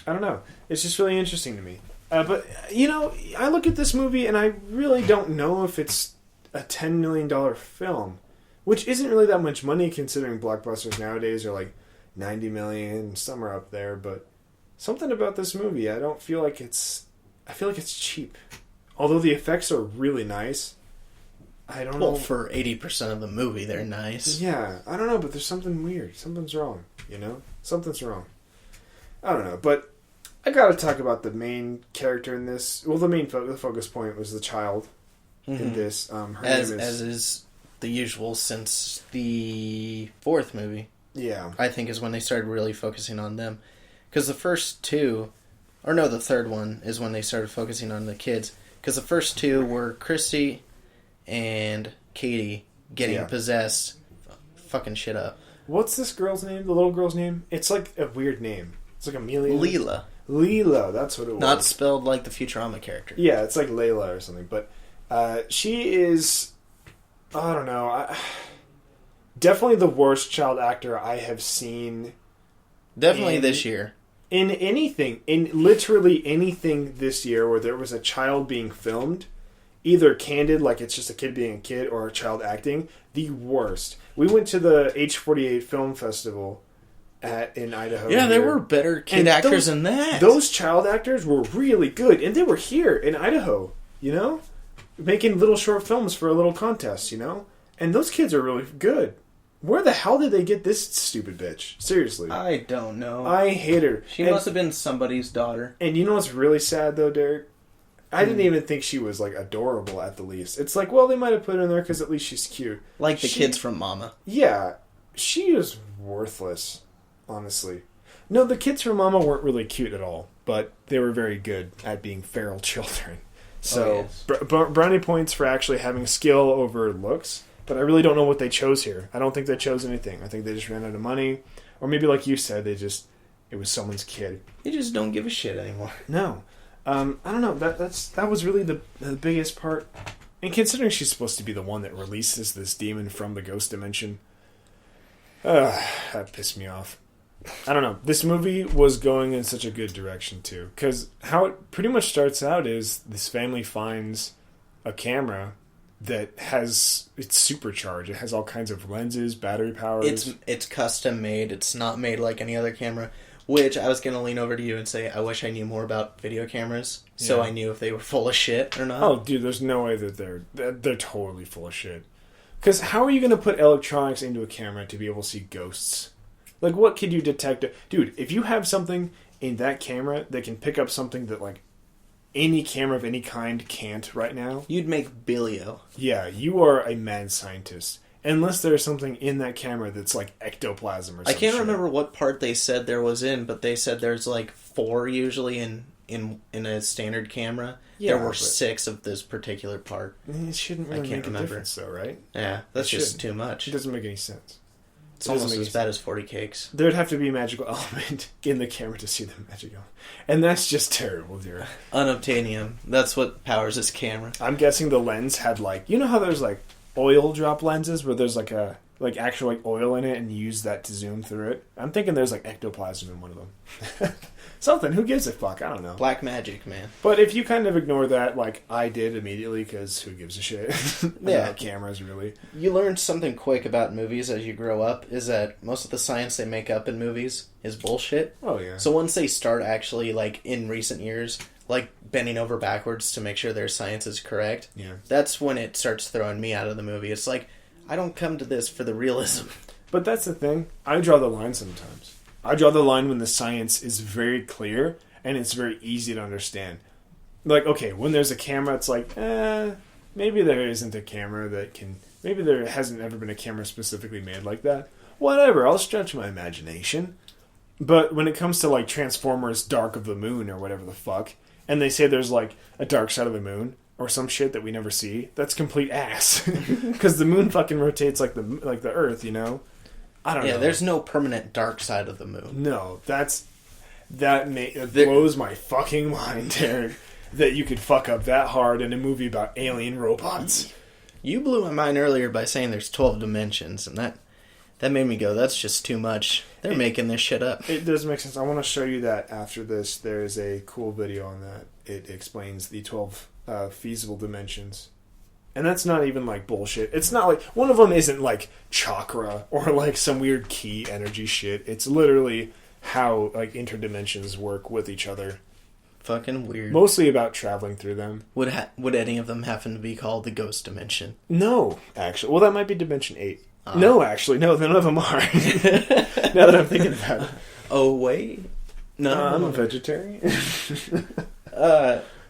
I don't know. It's just really interesting to me. But, I look at this movie and I really don't know if it's a $10 million film, which isn't really that much money considering blockbusters nowadays are like 90 million, some are up there, but something about this movie, I feel like it's cheap. Although the effects are really nice, I don't know. Well, for 80% of the movie, they're nice. Yeah, I don't know, but there's something weird. Something's wrong, Something's wrong. I don't know, but I gotta talk about the main character in this. Well, the focus point was the child in this. Her name is... As is the usual since the fourth movie. Yeah. I think is when they started really focusing on them. Because the first two... Or no, the third one is when they started focusing on the kids. Because the first two were Christy and Katie getting possessed, fucking shit up. What's this girl's name? The little girl's name? It's like a weird name. It's like Amelia. Leela, that's what it was. Not spelled like the Futurama character. Yeah, it's like Layla or something. But she is, I don't know, definitely the worst child actor I have seen. Definitely this year. In anything, in literally anything this year where there was a child being filmed, either candid, like it's just a kid being a kid, or a child acting, the worst. We went to the H48 Film Festival in Idaho. Yeah, there were better kid actors than that. Those child actors were really good, and they were here in Idaho, making little short films for a little contest, And those kids are really good. Where the hell did they get this stupid bitch? Seriously. I don't know. I hate her. She must have been somebody's daughter. And you know what's really sad, though, Derek? I didn't even think she was, adorable at the least. It's like, well, they might have put her in there because at least she's cute. Like the kids from Mama. Yeah. She is worthless, honestly. No, the kids from Mama weren't really cute at all, but they were very good at being feral children. So, brownie points for actually having skill over looks. But I really don't know what they chose here. I don't think they chose anything. I think they just ran out of money. Or maybe like you said, it was someone's kid. They just don't give a shit anymore. No. I don't know. That was really the biggest part. And considering she's supposed to be the one that releases this demon from the ghost dimension, that pissed me off. I don't know. This movie was going in such a good direction, too. Because how it pretty much starts out is this family finds a camera that it's supercharged. It has all kinds of lenses, battery powers. It's custom made. It's not made like any other camera. Which I was going to lean over to you and say, I wish I knew more about video cameras, so I knew if they were full of shit or not. Oh, dude, there's no way that they're totally full of shit. Because how are you going to put electronics into a camera to be able to see ghosts? Like, what could you detect? Dude, if you have something in that camera that can pick up something that any camera of any kind can't right now, you'd make Bilio. Yeah, you are a mad scientist. Unless there's something in that camera that's like ectoplasm or something. I can't remember what part they said there was in, but they said there's 4 usually in a standard camera. Yeah, there were 6 of this particular part. It shouldn't really make a difference though, right? Yeah, that's just too much. It doesn't make any sense. It's almost as bad as 40 cakes. There'd have to be a magical element in the camera to see the magical element. And that's just terrible, dear. Unobtainium. That's what powers this camera. I'm guessing the lens had you know how there's oil drop lenses where there's actual oil in it and you use that to zoom through it? I'm thinking there's ectoplasm in one of them. Something. Who gives a fuck? I don't know. Black magic, man. But if you kind of ignore that, I did immediately, because who gives a shit? About cameras, really. You learn something quick about movies as you grow up, is that most of the science they make up in movies is bullshit. Oh, yeah. So once they start actually, in recent years, like bending over backwards to make sure their science is correct. Yeah. That's when it starts throwing me out of the movie. It's like, I don't come to this for the realism. But that's the thing. I draw the line sometimes. I draw the line when the science is very clear and it's very easy to understand. Like, okay, when there's a camera, it's like, maybe there isn't a camera that can... Maybe there hasn't ever been a camera specifically made like that. Whatever, I'll stretch my imagination. But when it comes to, like, Transformers Dark of the Moon or whatever the fuck, and they say there's, like, a dark side of the moon or some shit that we never see, that's complete ass. Because the moon fucking rotates like the Earth, you know? I don't know. Yeah, there's no permanent dark side of the moon. No, it blows my fucking mind, Derek, that you could fuck up that hard in a movie about alien robots. You blew my mind earlier by saying there's 12 dimensions, and that made me go, that's just too much. They're making this shit up. It does make sense. I want to show you that after this. There is a cool video on that. It explains the 12 feasible dimensions. And that's not even like bullshit. It's not like... One of them isn't like chakra or like some weird key energy shit. It's literally how like interdimensions work with each other. Fucking weird. Mostly about traveling through them. Would any of them happen to be called the ghost dimension? No, actually. Well, that might be dimension 8. No, actually. No, none of them are. Now that I'm thinking about it. Oh, wait. No. I'm a vegetarian.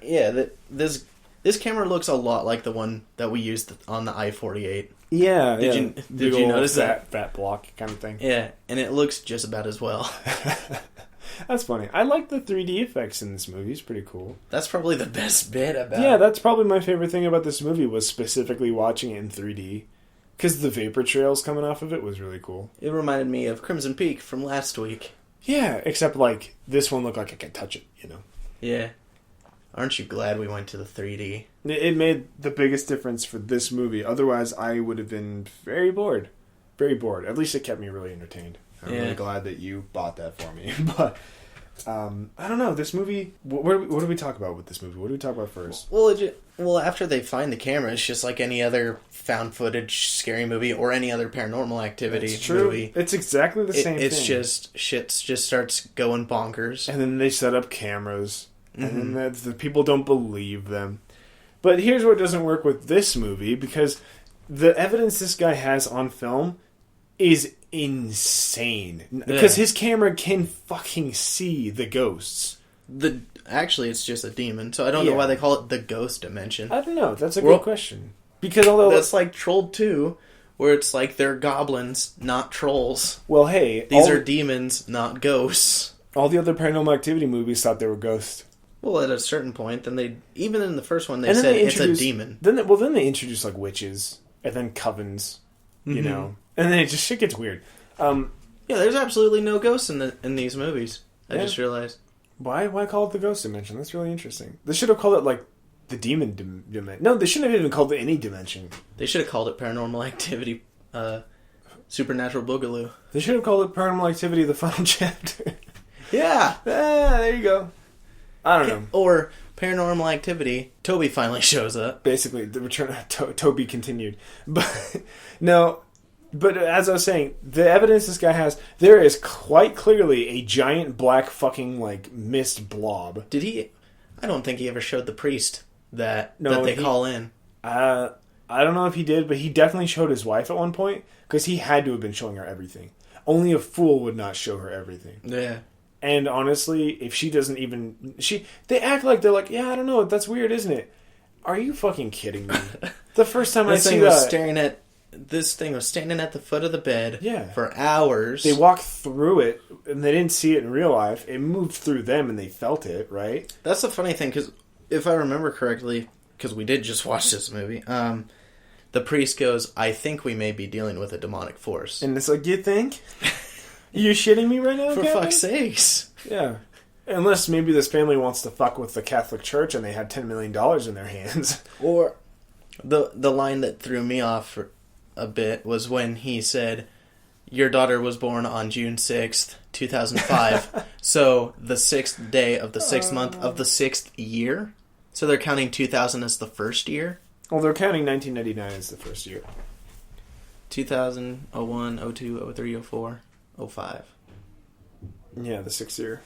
Yeah, this camera looks a lot like the one that we used on the I-48. Yeah. Did you notice that? Fat block kind of thing. Yeah, and it looks just about as well. That's funny. I like the 3D effects in this movie. It's pretty cool. That's probably the best bit about it. Yeah, that's probably my favorite thing about this movie was specifically watching it in 3D. Because the vapor trails coming off of it was really cool. It reminded me of Crimson Peak from last week. Yeah, except like this one looked like I could touch it, you know? Yeah. Aren't you glad we went to the 3D? It made the biggest difference for this movie. Otherwise, I would have been very bored. Very bored. At least it kept me really entertained. I'm really glad that you bought that for me. But, I don't know. This movie... What do we talk about with this movie? What do we talk about first? Well, after they find the camera, it's just like any other found footage scary movie or any other Paranormal Activity movie. It's exactly the same thing. It's just... Shit just starts going bonkers. And then they set up cameras. And then the people don't believe them. But here's what doesn't work with this movie, because the evidence this guy has on film is insane. Because his camera can fucking see the ghosts. Actually, it's just a demon, so I don't know why they call it the ghost dimension. I don't know. That's a good question. Because although that's like Troll 2, where it's like they're goblins, not trolls. Well, hey, these are demons, not ghosts. All the other Paranormal Activity movies thought they were ghosts. Well, at a certain point, then even in the first one, they said it's a demon. Then they introduce like witches and then covens, you know, and then shit gets weird. Yeah, there's absolutely no ghosts in these movies. I just realized. Why call it the ghost dimension? That's really interesting. They should have called it like the demon dimension. No, they shouldn't have even called it any dimension. They should have called it Paranormal Activity, Supernatural Boogaloo. They should have called it Paranormal Activity: The Final Chapter. Yeah, there you go. I don't know. Or Paranormal Activity, Toby finally shows up. Basically, the return of Toby continued. But no, but as I was saying, the evidence this guy has, there is quite clearly a giant black fucking like mist blob. Did he? I don't think he ever showed the priest that they call in. I don't know if he did, but he definitely showed his wife at one point, because he had to have been showing her everything. Only a fool would not show her everything. Yeah. And honestly, if she doesn't even... They act like they're like, yeah, I don't know, that's weird, isn't it? Are you fucking kidding me? The first time I see that... This thing was standing at the foot of the bed for hours. They walked through it, and they didn't see it in real life. It moved through them, and they felt it, right? That's the funny thing, because if I remember correctly, because we did just watch this movie, the priest goes, I think we may be dealing with a demonic force. And it's like, you think? You shitting me right now, For Captain? fuck's sakes. Yeah. Unless maybe this family wants to fuck with the Catholic Church and they had $10 million in their hands. Or the line that threw me off for a bit was when he said, your daughter was born on June 6th, 2005. So the 6th day of the 6th month of the 6th year. So they're counting 2000 as the first year? Well, they're counting 1999 as the first year. 2000, 01, 02, 03, 04, 05. Yeah, the 6th year.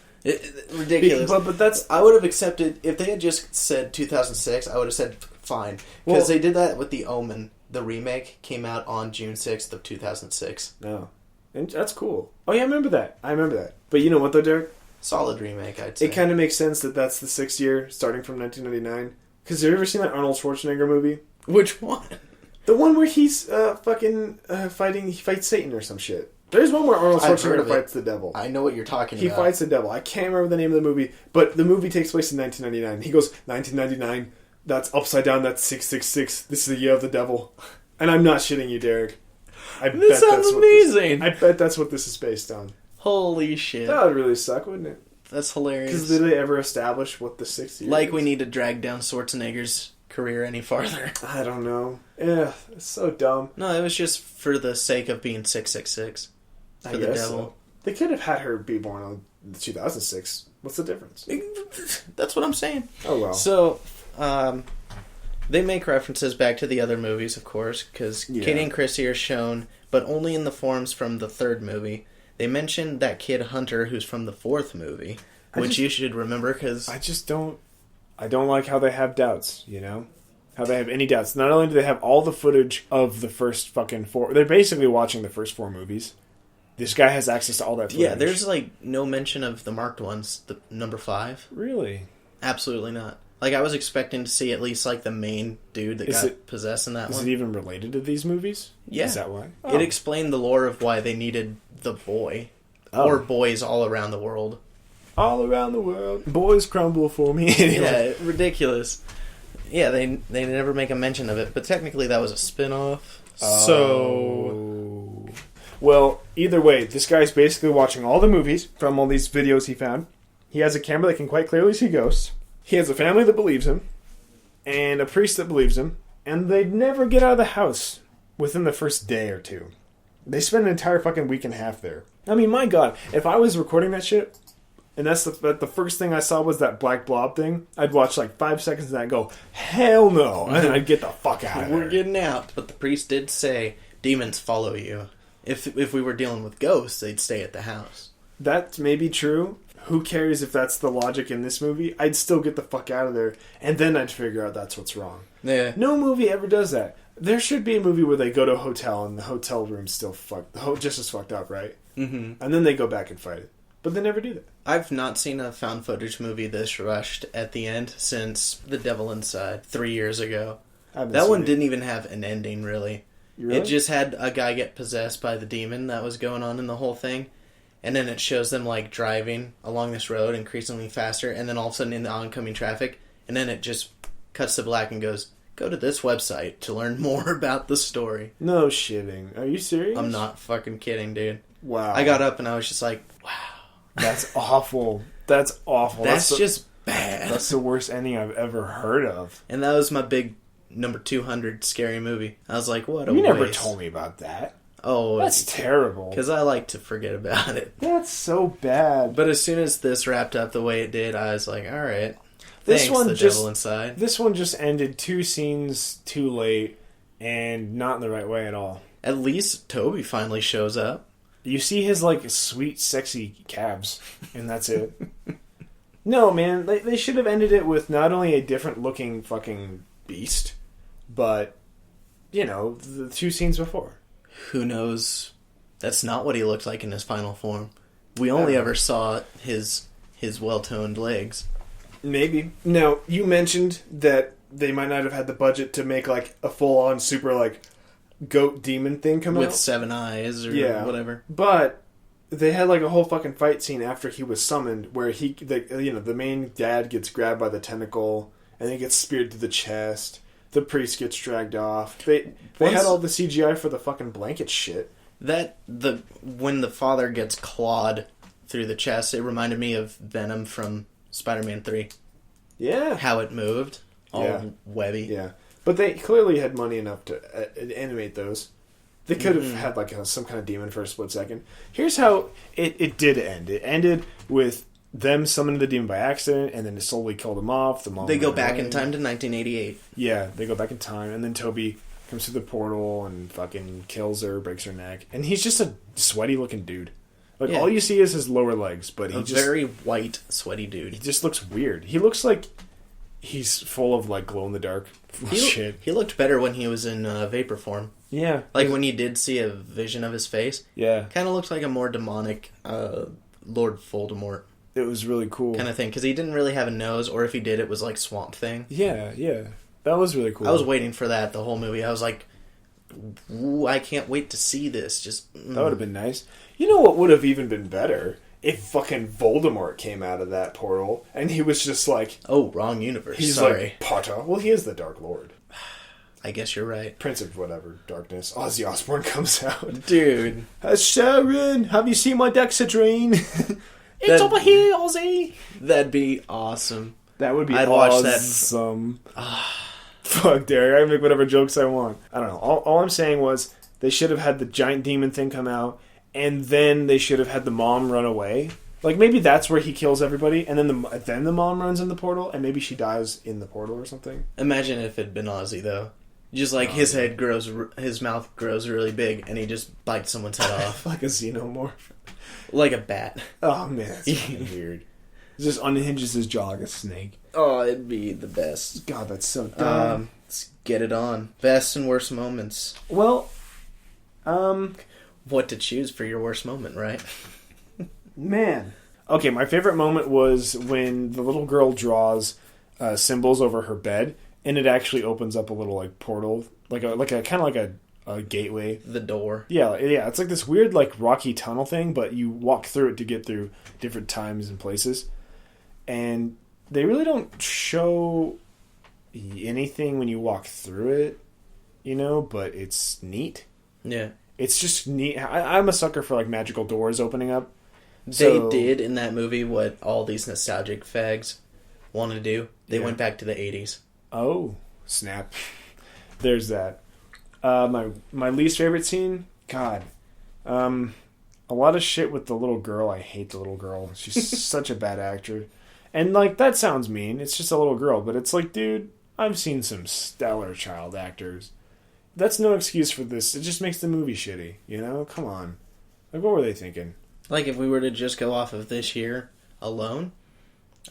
Ridiculous. But that's... I would have accepted... If they had just said 2006, I would have said fine. Because they did that with The Omen. The remake came out on June 6th of 2006. No. And that's cool. Oh, yeah, I remember that. But you know what, though, Derek? Solid remake, I'd say. It kind of makes sense that that's the 6th year, starting from 1999. Because have you ever seen that Arnold Schwarzenegger movie? Which one? The one where he's fighting... He fights Satan or some shit. There's one where Arnold Schwarzenegger fights the devil. I know what you're talking about. He fights the devil. I can't remember the name of the movie, but the movie takes place in 1999. He goes, 1999, that's upside down, that's 666. This is the year of the devil. And I'm not shitting you, Derek. This sounds amazing. I bet that's what this is based on. Holy shit. That would really suck, wouldn't it? That's hilarious. Because did they ever establish what the 6th year is? We need to drag down Schwarzenegger's career any farther. I don't know. Yeah, it's so dumb. No, it was just for the sake of being 666. For the devil. So. They could have had her be born on 2006. What's the difference? That's what I'm saying. Oh, well. So, they make references back to the other movies, of course, because Katie and Chrissy are shown, but only in the forms from the 3rd movie. They mention that kid Hunter, who's from the 4th movie, which you should remember, because... I don't like how they have doubts, you know? How they have any doubts. Not only do they have all the footage of the first fucking 4... They're basically watching the first 4 movies. This guy has access to all that footage. Yeah, there's, no mention of the marked ones, the number 5. Really? Absolutely not. I was expecting to see at least, the main dude that got possessed in that one. Is it even related to these movies? Yeah. Is that why? Oh. It explained the lore of why they needed the boy. Oh. Or boys all around the world. All around the world. Boys crumble for me. Yeah, ridiculous. Yeah, they never make a mention of it, but technically that was a spin-off. So... Well, either way, this guy's basically watching all the movies from all these videos he found. He has a camera that can quite clearly see ghosts. He has a family that believes him, and a priest that believes him, and they never get out of the house within the first day or 2. They spend an entire fucking week and a half there. I mean, my God, if I was recording that shit, and that's the first thing I saw was that black blob thing, I'd watch 5 seconds and I'd go, hell no, and then I'd get the fuck out of there. We're getting out, but the priest did say, demons follow you. If we were dealing with ghosts, they'd stay at the house. That may be true. Who cares if that's the logic in this movie? I'd still get the fuck out of there, and then I'd figure out that's what's wrong. Yeah. No movie ever does that. There should be a movie where they go to a hotel and the hotel room's still just as fucked up, right? Mm-hmm. And then they go back and fight it. But they never do that. I've not seen a found footage movie this rushed at the end since The Devil Inside 3 years ago. That one didn't even have an ending, really. Really? It just had a guy get possessed by the demon that was going on in the whole thing. And then it shows them, driving along this road increasingly faster. And then all of a sudden in the oncoming traffic. And then it just cuts to black and goes, go to this website to learn more about the story. No shitting. Are you serious? I'm not fucking kidding, dude. Wow. I got up and I was just like, wow. That's awful. That's awful. That's just bad. That's the worst ending I've ever heard of. And that was my big number 200 scary movie. I was like, what a waste. You never told me about that. Oh, that's terrible. Because I like to forget about it. That's so bad. But as soon as this wrapped up the way it did, I was like, all right. This one Devil Inside. This one just ended 2 scenes too late and not in the right way at all. At least Toby finally shows up. You see his, sweet, sexy calves, and that's it. No, man, they should have ended it with not only a different-looking fucking beast, but, the 2 scenes before. Who knows? That's not what he looked like in his final form. We only ever saw his well-toned legs. Maybe. Now, you mentioned that they might not have had the budget to make, a full-on super, goat demon thing come out. With 7 eyes or whatever. But they had a whole fucking fight scene after he was summoned where the main dad gets grabbed by the tentacle and he gets speared to the chest. The priest gets dragged off. They had all the CGI for the fucking blanket shit. When the father gets clawed through the chest, it reminded me of Venom from Spider-Man 3. Yeah. How it moved. All webby. Yeah. But they clearly had money enough to animate those. They could have had some kind of demon for a split second. Here's how it did end. It ended with them summoning the demon by accident, and then it slowly killed them off. They go back in time to 1988. Yeah, they go back in time, and then Toby comes through the portal and fucking kills her, breaks her neck. And he's just a sweaty-looking dude. Like, all you see is his lower legs, but he very white, sweaty dude. He just looks weird. He looks like he's full of, like, glow-in-the-dark shit. He looked better when he was in vapor form. Yeah. Like, when you did see a vision of his face. Yeah. Kind of looked like a more demonic Lord Voldemort. It was really cool. Kind of thing. Because he didn't really have a nose, or if he did, it was like Swamp Thing. Yeah, yeah. That was really cool. I was waiting for that the whole movie. I was like, ooh, I can't wait to see this. That would have been nice. You know what would have even been better? If fucking Voldemort came out of that portal and he was just like... Oh, wrong universe. He's Sorry. like, Potter. Well, he is the Dark Lord. I guess you're right. Prince of whatever, darkness. Ozzy Osbourne comes out. Dude. Sharon, have you seen my Dexedrine? It's over here, Ozzy. That'd be awesome. That would be I'd awesome. Watch that. Fuck, Derek. I can make whatever jokes I want. I don't know. All I'm saying was they should have had the giant demon thing come out, and then they should have had the mom run away. Like, maybe that's where he kills everybody, and then the mom runs in the portal, and maybe she dies in the portal or something. Imagine if it'd been Ozzy, though. Just like his mouth grows really big, and he just bites someone's head off. Like a xenomorph. Like a bat. Oh, man, that's fucking weird. It just unhinges his jaw like a snake. Oh, it'd be the best. God, that's so dumb. Let's get it on. Best and worst moments. Well, what to choose for your worst moment, right? Man. Okay, my favorite moment was when the little girl draws symbols over her bed, and it actually opens up a little like portal, like a kind of like a gateway. The door. Yeah. It's like this weird like rocky tunnel thing, but you walk through it to get through different times and places. And they really don't show anything when you walk through it, you know, but it's neat. Yeah. It's just neat. I'm a sucker for like magical doors opening up. They did in that movie what all these nostalgic fags want to do. They went back to the 80s. Oh, snap. There's that. My least favorite scene? God. A lot of shit with the little girl. I hate the little girl. She's such a bad actor. And, like, that sounds mean. It's just a little girl. But it's like, dude, I've seen some stellar child actors. That's no excuse for this. It just makes the movie shitty, you know? Come on. Like, what were they thinking? Like, if we were to just go off of this year alone,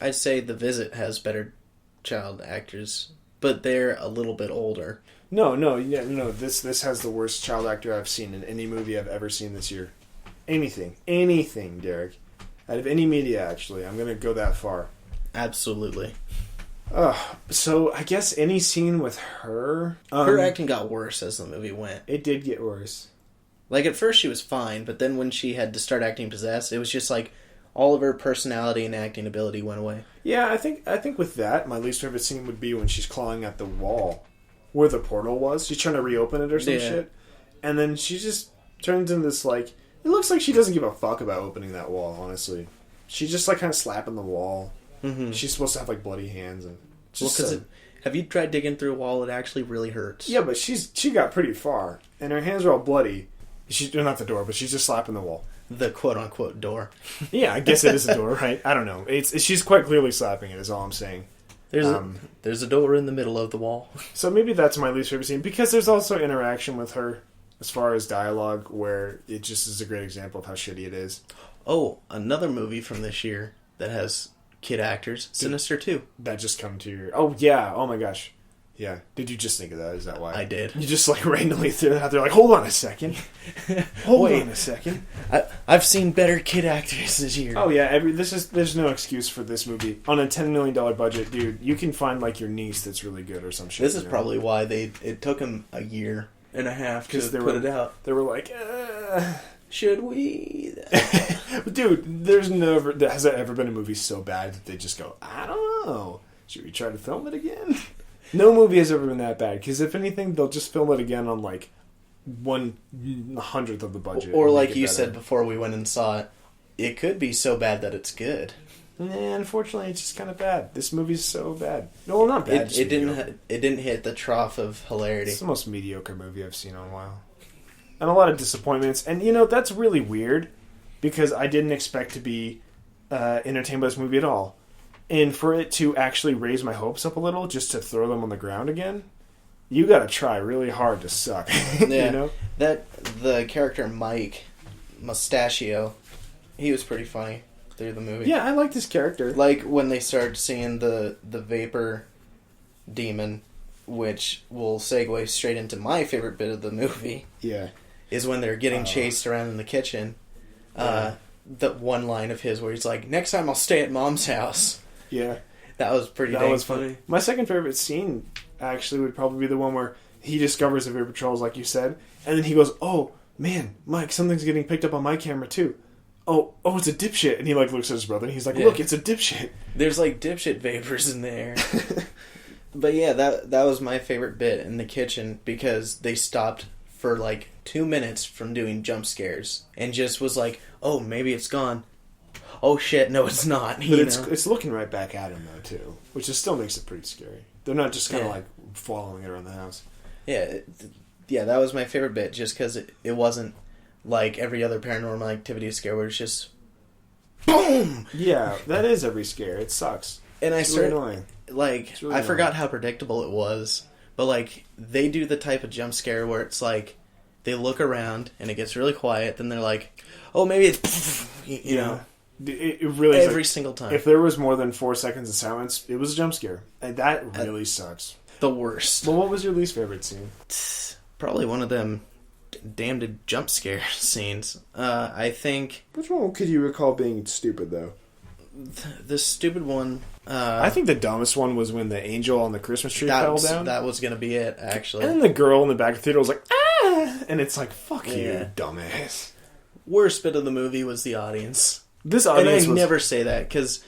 I'd say The Visit has better child actors, but they're a little bit older. No. This has the worst child actor I've seen in any movie I've ever seen this year. Anything, Derek. Out of any media, actually. I'm going to go that far. Absolutely. So, I guess any scene with her... her acting got worse as the movie went. It did get worse. Like, at first she was fine, but then when she had to start acting possessed, it was just like all of her personality and acting ability went away. Yeah, I think with that, my least favorite scene would be when she's clawing at the wall where the portal was. She's trying to reopen it or some shit. And then she just turns into this, like... It looks like she doesn't give a fuck about opening that wall, honestly. She's just, like, kind of slapping the wall. Mm-hmm. She's supposed to have, like, bloody hands. And have you tried digging through a wall? It actually really hurts. Yeah, but she got pretty far. And her hands are all bloody. She's not the door, but she's just slapping the wall. The quote-unquote door. Yeah, I guess it is a door, right? I don't know. She's quite clearly slapping it, is all I'm saying. There's a door in the middle of the wall. So maybe that's my least favorite scene, because there's also interaction with her as far as dialogue, where it just is a great example of how shitty it is. Oh, another movie from this year that has kid actors, Sinister 2. That just come to your... Oh, yeah. Oh, my gosh. Yeah. Did you just think of that? Is that why? I did. You just, like, randomly threw it out there, like, hold on a second. Hold on a second. I've seen better kid actors this year. Oh, yeah. There's no excuse for this movie. On a $10 million budget, dude, you can find, like, your niece that's really good or some shit. This is probably why it took them a year and a half to put it out. They were like, should we? Dude, has there ever been a movie so bad that they just go, I don't know, should we try to film it again? No movie has ever been that bad, because if anything, they'll just film it again on like 1/100th of the budget. Or like you said before we went and saw it, it could be so bad that it's good. Unfortunately, it's just kind of bad. This movie's so bad. No, well, not bad. It didn't hit the trough of hilarity. It's the most mediocre movie I've seen in a while. And a lot of disappointments. And, you know, that's really weird, because I didn't expect to be entertained by this movie at all. And for it to actually raise my hopes up a little, just to throw them on the ground again, you gotta try really hard to suck. Yeah. You know? The character Mike Mustachio, He was pretty funny through the movie. Yeah, I liked his character. Like when they start seeing the vapor demon, which will segue straight into my favorite bit of the movie. Yeah. Is when they're getting chased around in the kitchen. The one line of his where he's like, "Next time I'll stay at Mom's house." Yeah. That was pretty That dang was funny. My second favorite scene actually would probably be the one where he discovers the Vapor Trolls, like you said, and then he goes, "Oh, man, Mike, something's getting picked up on my camera, too. Oh, it's a dipshit." And he, like, looks at his brother, and he's like, "Look, it's a dipshit." There's, like, dipshit vapors in the air. But, yeah, that was my favorite bit in the kitchen, because they stopped for, like, 2 minutes from doing jump scares, and just was like, "Oh, maybe it's gone. Oh, shit, no, it's not." But it's looking right back at him, though, too, which just still makes it pretty scary. They're not just kind of, like, following it around the house. Yeah, that was my favorite bit, just because it wasn't like every other Paranormal Activity scare where it's just boom. Yeah, that is every scare. It sucks. And it's really annoying. Like, really I forgot how predictable it was, but like they do the type of jump scare where it's like they look around and it gets really quiet, then they're like, "Oh, maybe it's," you know. It really every single time. If there was more than 4 seconds of silence, it was a jump scare, and that really sucks. The worst. Well, what was your least favorite scene? Probably one of them damned jump scare scenes. I think... Which one could you recall being stupid, though? The stupid one... I think the dumbest one was when the angel on the Christmas tree fell down. That was going to be it, actually. And then the girl in the back of the theater was like, "Ah!" And it's like, fuck you, dumbass. Worst bit of the movie was the audience. This audience and I never say that, because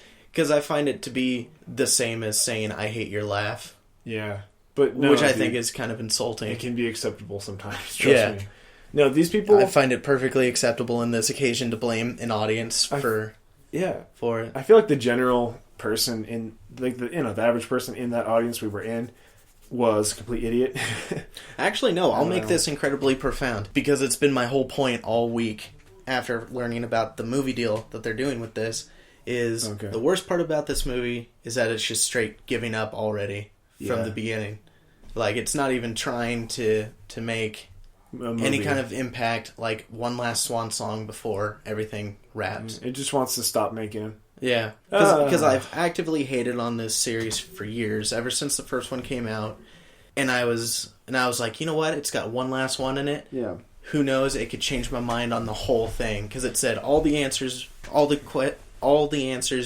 I find it to be the same as saying, "I hate your laugh." Yeah. But no, which I think is kind of insulting. It can be acceptable sometimes, trust me. No, these people... I find it perfectly acceptable in this occasion to blame an audience for it. I feel like the general person in... like the average person in that audience we were in was a complete idiot. Actually, no. I'll make this incredibly profound, because it's been my whole point all week after learning about the movie deal that they're doing with this, is the worst part about this movie is that it's just straight giving up already from the beginning. Like, it's not even trying to make any kind of impact, like one last swan song before everything wraps. It just wants to stop making them. Yeah. Because I've actively hated on this series for years, ever since the first one came out. And I was like, you know what? It's got one last one in it. Yeah. Who knows? It could change my mind on the whole thing, because it said all the answers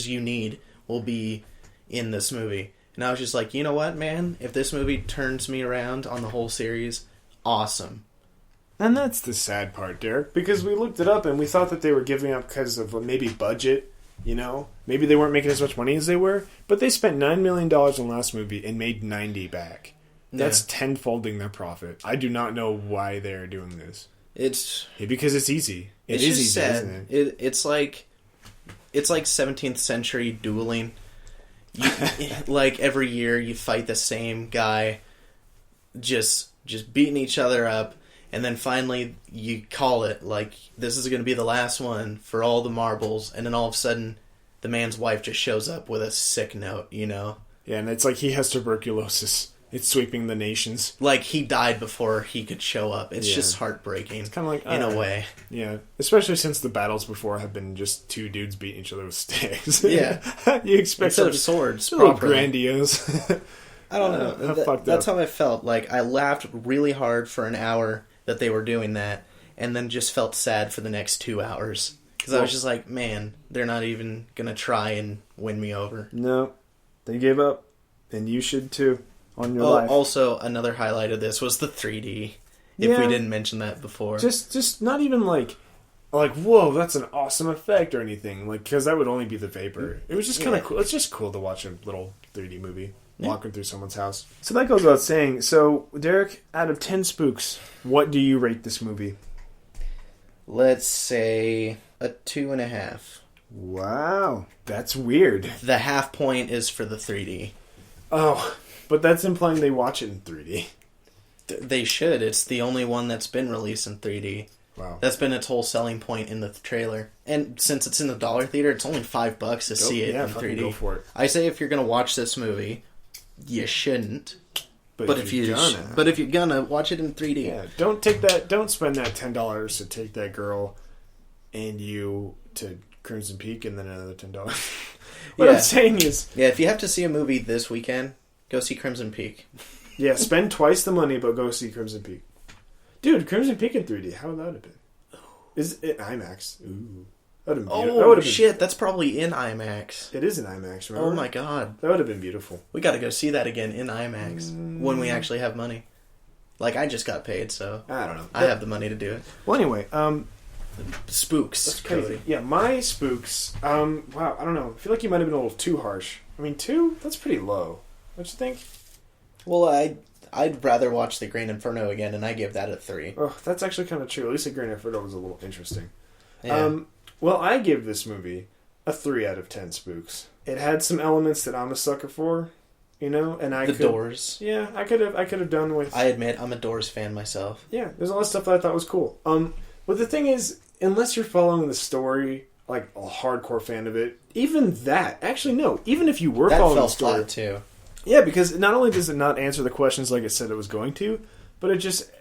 you need will be in this movie. And I was just like, you know what, man? If this movie turns me around on the whole series, awesome. And that's the sad part, Derek, because we looked it up and we thought that they were giving up because of maybe budget, you know? Maybe they weren't making as much money as they were, but they spent $9 million on last movie and made 90 back. That's tenfolding their profit. I do not know why they're doing this. Because it's easy. It is easy, sad. Isn't it? It's like 17th century dueling. Like every year you fight the same guy, just beating each other up, and then finally you call it, like, this is going to be the last one for all the marbles, and then all of a sudden the man's wife just shows up with a sick note, you know? Yeah, and it's like he has tuberculosis. It's sweeping the nations. Like he died before he could show up. It's just heartbreaking. It's kind of like... in a way. Yeah, especially since the battles before have been just two dudes beating each other with sticks. Yeah. You expect instead of swords. A little grandiose. I don't know. That's how I felt. Like, I laughed really hard for an hour that they were doing that, and then just felt sad for the next 2 hours. Because I was just like, man, they're not even going to try and win me over. No. They gave up. And you should too. On your life. Also, another highlight of this was the 3D. If we didn't mention that before. Just not even like, whoa, that's an awesome effect or anything. Like, because that would only be the vapor. It was just kind of cool. It's just cool to watch a little 3D movie walking through someone's house. So that goes without saying. So, Derek, out of 10 spooks, what do you rate this movie? Let's say a 2.5. Wow. That's weird. The half point is for the 3D. Oh, but that's implying they watch it in 3D. They should. It's the only one that's been released in 3D. Wow. That's been its whole selling point in the trailer. And since it's in the dollar theater, it's only $5 to see it in 3D. Go for it. I say if you're going to watch this movie, you shouldn't. But if you're gonna, watch it in 3D. Yeah, don't spend that $10 to take that girl and you to Crimson Peak and then another $10. What I'm saying is... Yeah, if you have to see a movie this weekend, go see Crimson Peak. Yeah, spend twice the money, but go see Crimson Peak. Dude, Crimson Peak in 3D, how would that have been? Is it IMAX? Ooh. That would have been beautiful. Oh, shit, that's probably in IMAX. It is in IMAX, remember? Oh my god. That would have been beautiful. We gotta go see that again in IMAX when we actually have money. Like, I just got paid, so... I don't know. I have the money to do it. Well, anyway, spooks. That's crazy. Cody. Yeah, my spooks, wow, I don't know. I feel like you might have been a little too harsh. I mean, 2? That's pretty low. Don't you think? Well, I'd rather watch The Green Inferno again, and I give that a 3. Oh, that's actually kind of true. At least The Green Inferno was a little interesting. Yeah. Well, I give this movie a 3 out of 10 spooks. It had some elements that I'm a sucker for, you know, and Doors. Yeah, I could have done with. I admit I'm a Doors fan myself. Yeah, there's a lot of stuff that I thought was cool. But the thing is, unless you're following the story, like a hardcore fan of it, even that. Actually, no. Even if you were following the story, flat too. Yeah, because not only does it not answer the questions like it said it was going to, but it just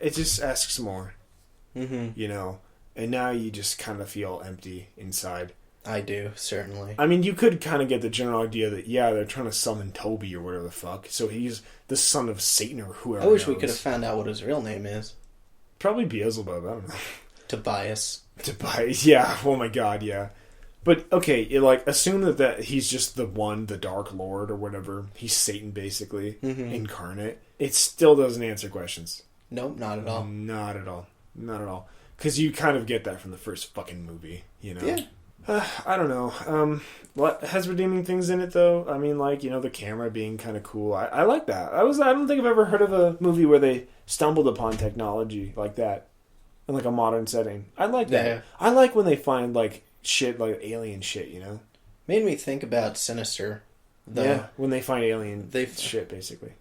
asks more. Mm-hmm. You know. And now you just kind of feel empty inside. I do, certainly. I mean, you could kind of get the general idea that, yeah, they're trying to summon Toby or whatever the fuck. So he's the son of Satan or whoever. I wish we could have found out what his real name is. Probably Beelzebub, I don't know. Tobias. Yeah, oh my god, yeah. But, okay, assume that he's just the Dark Lord or whatever. He's Satan, basically, incarnate. It still doesn't answer questions. Nope, not at all. Not at all. Not at all. Because you kind of get that from the first fucking movie, you know? Yeah. I don't know. What has redeeming things in it, though? I mean, the camera being kind of cool. I like that. I don't think I've ever heard of a movie where they stumbled upon technology like that in, a modern setting. I like that. Yeah. I like when they find, shit, alien shit, you know? Made me think about Sinister. Yeah, when they find alien shit, basically.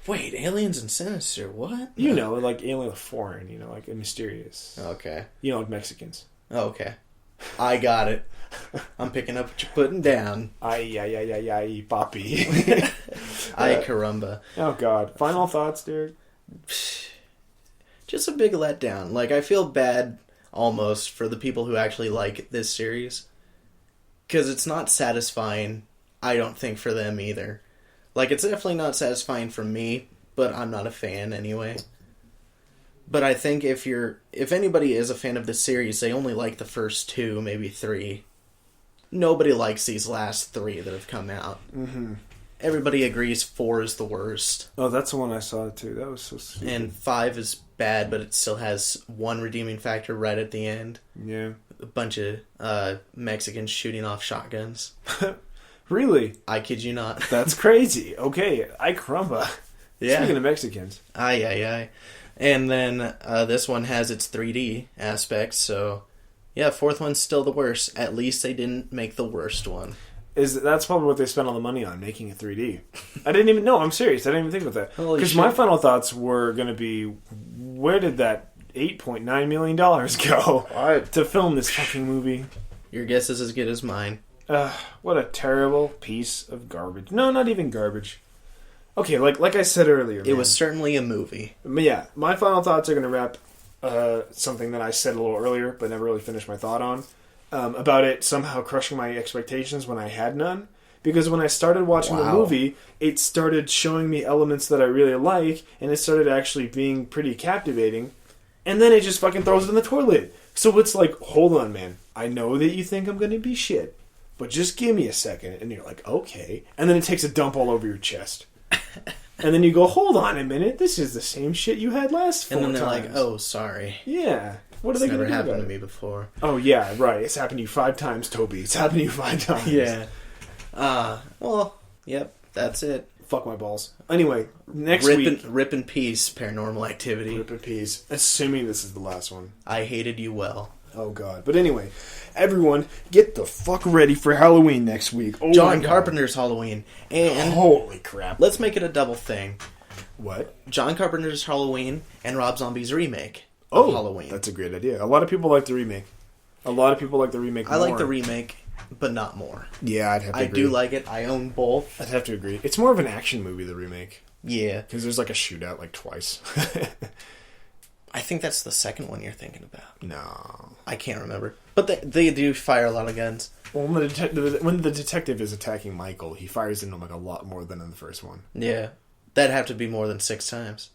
Wait, aliens and Sinister, what? You know, alien foreign, you know, mysterious. Okay. You know, Mexicans. Okay. I got it. I'm picking up what you're putting down. Ay, papi. Ay, caramba. Oh, God. Final thoughts, Derek? Just a big letdown. I feel bad, almost, for the people who actually like this series. Because it's not satisfying, I don't think, for them either. It's definitely not satisfying for me, but I'm not a fan anyway. But I think if anybody is a fan of this series, they only like the first 2, maybe 3. Nobody likes these last 3 that have come out. Mm-hmm. Everybody agrees 4 is the worst. Oh, that's the one I saw too. That was so stupid. And 5 is bad, but it still has one redeeming factor right at the end. Yeah. A bunch of Mexicans shooting off shotguns. Really? I kid you not. That's crazy. Okay, ay caramba. Yeah. Speaking of Mexicans. Ay. And then this one has its 3D aspects, so yeah, 4th one's still the worst. At least they didn't make the worst one. That's probably what they spent all the money on, making it 3D. I didn't even know. I'm serious. I didn't even think about that. Because my final thoughts were going to be, where did that $8.9 million go to film this fucking movie? Your guess is as good as mine. What a terrible piece of garbage. No, not even garbage. Okay, like I said earlier, it was certainly a movie. But yeah, my final thoughts are going to wrap something that I said a little earlier, but never really finished my thought on. About it somehow crushing my expectations when I had none. Because when I started watching the movie, it started showing me elements that I really like, and it started actually being pretty captivating. And then it just fucking throws it in the toilet. So it's like, hold on, man. I know that you think I'm going to be shit, but just give me a second. And you're like, okay. And then it takes a dump all over your chest. And then you go, hold on a minute. This is the same shit you had last 4 times. And then they're like, oh, sorry. Yeah. What are they going to do? It's never happened to me before. Oh, yeah, right. It's happened to you 5 times, Toby. It's happened to you 5 times. Yeah. Well, yep, that's it. Fuck my balls. Anyway, next week... Rip in peace, Paranormal Activity. Rip in peace. Assuming this is the last one. I hated you well. Oh, God. But anyway, everyone, get the fuck ready for Halloween next week. Oh, John Carpenter's Halloween. And... holy crap. Let's make it a double thing. What? John Carpenter's Halloween and Rob Zombie's remake of Halloween. That's a great idea. A lot of people like the remake. A lot of people like the remake more. I like the remake, but not more. Yeah, I'd have to agree. I do like it. I own both. I'd have to agree. It's more of an action movie, the remake. Yeah. Because there's a shootout twice. I think that's the second one you're thinking about. No. I can't remember. But they do fire a lot of guns. Well, when the detective is attacking Michael, he fires into him like a lot more than in the first one. Yeah. That'd have to be more than 6 times.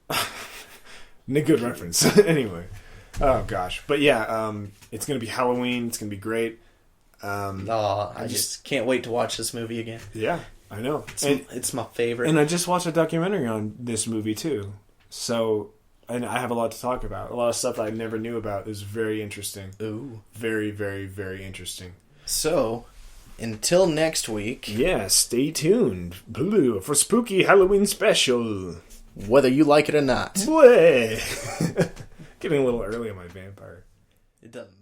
Good reference. Anyway. Oh, gosh. But yeah, it's going to be Halloween. It's going to be great. I just can't wait to watch this movie again. Yeah, I know. It's my favorite. And I just watched a documentary on this movie, too. So, and I have a lot to talk about. A lot of stuff I never knew about is very interesting. Ooh. Very, very, very interesting. So, until next week... Yeah, stay tuned for Spooky Halloween Special. Whether you like it or not. Getting a little early on my vampire. It doesn't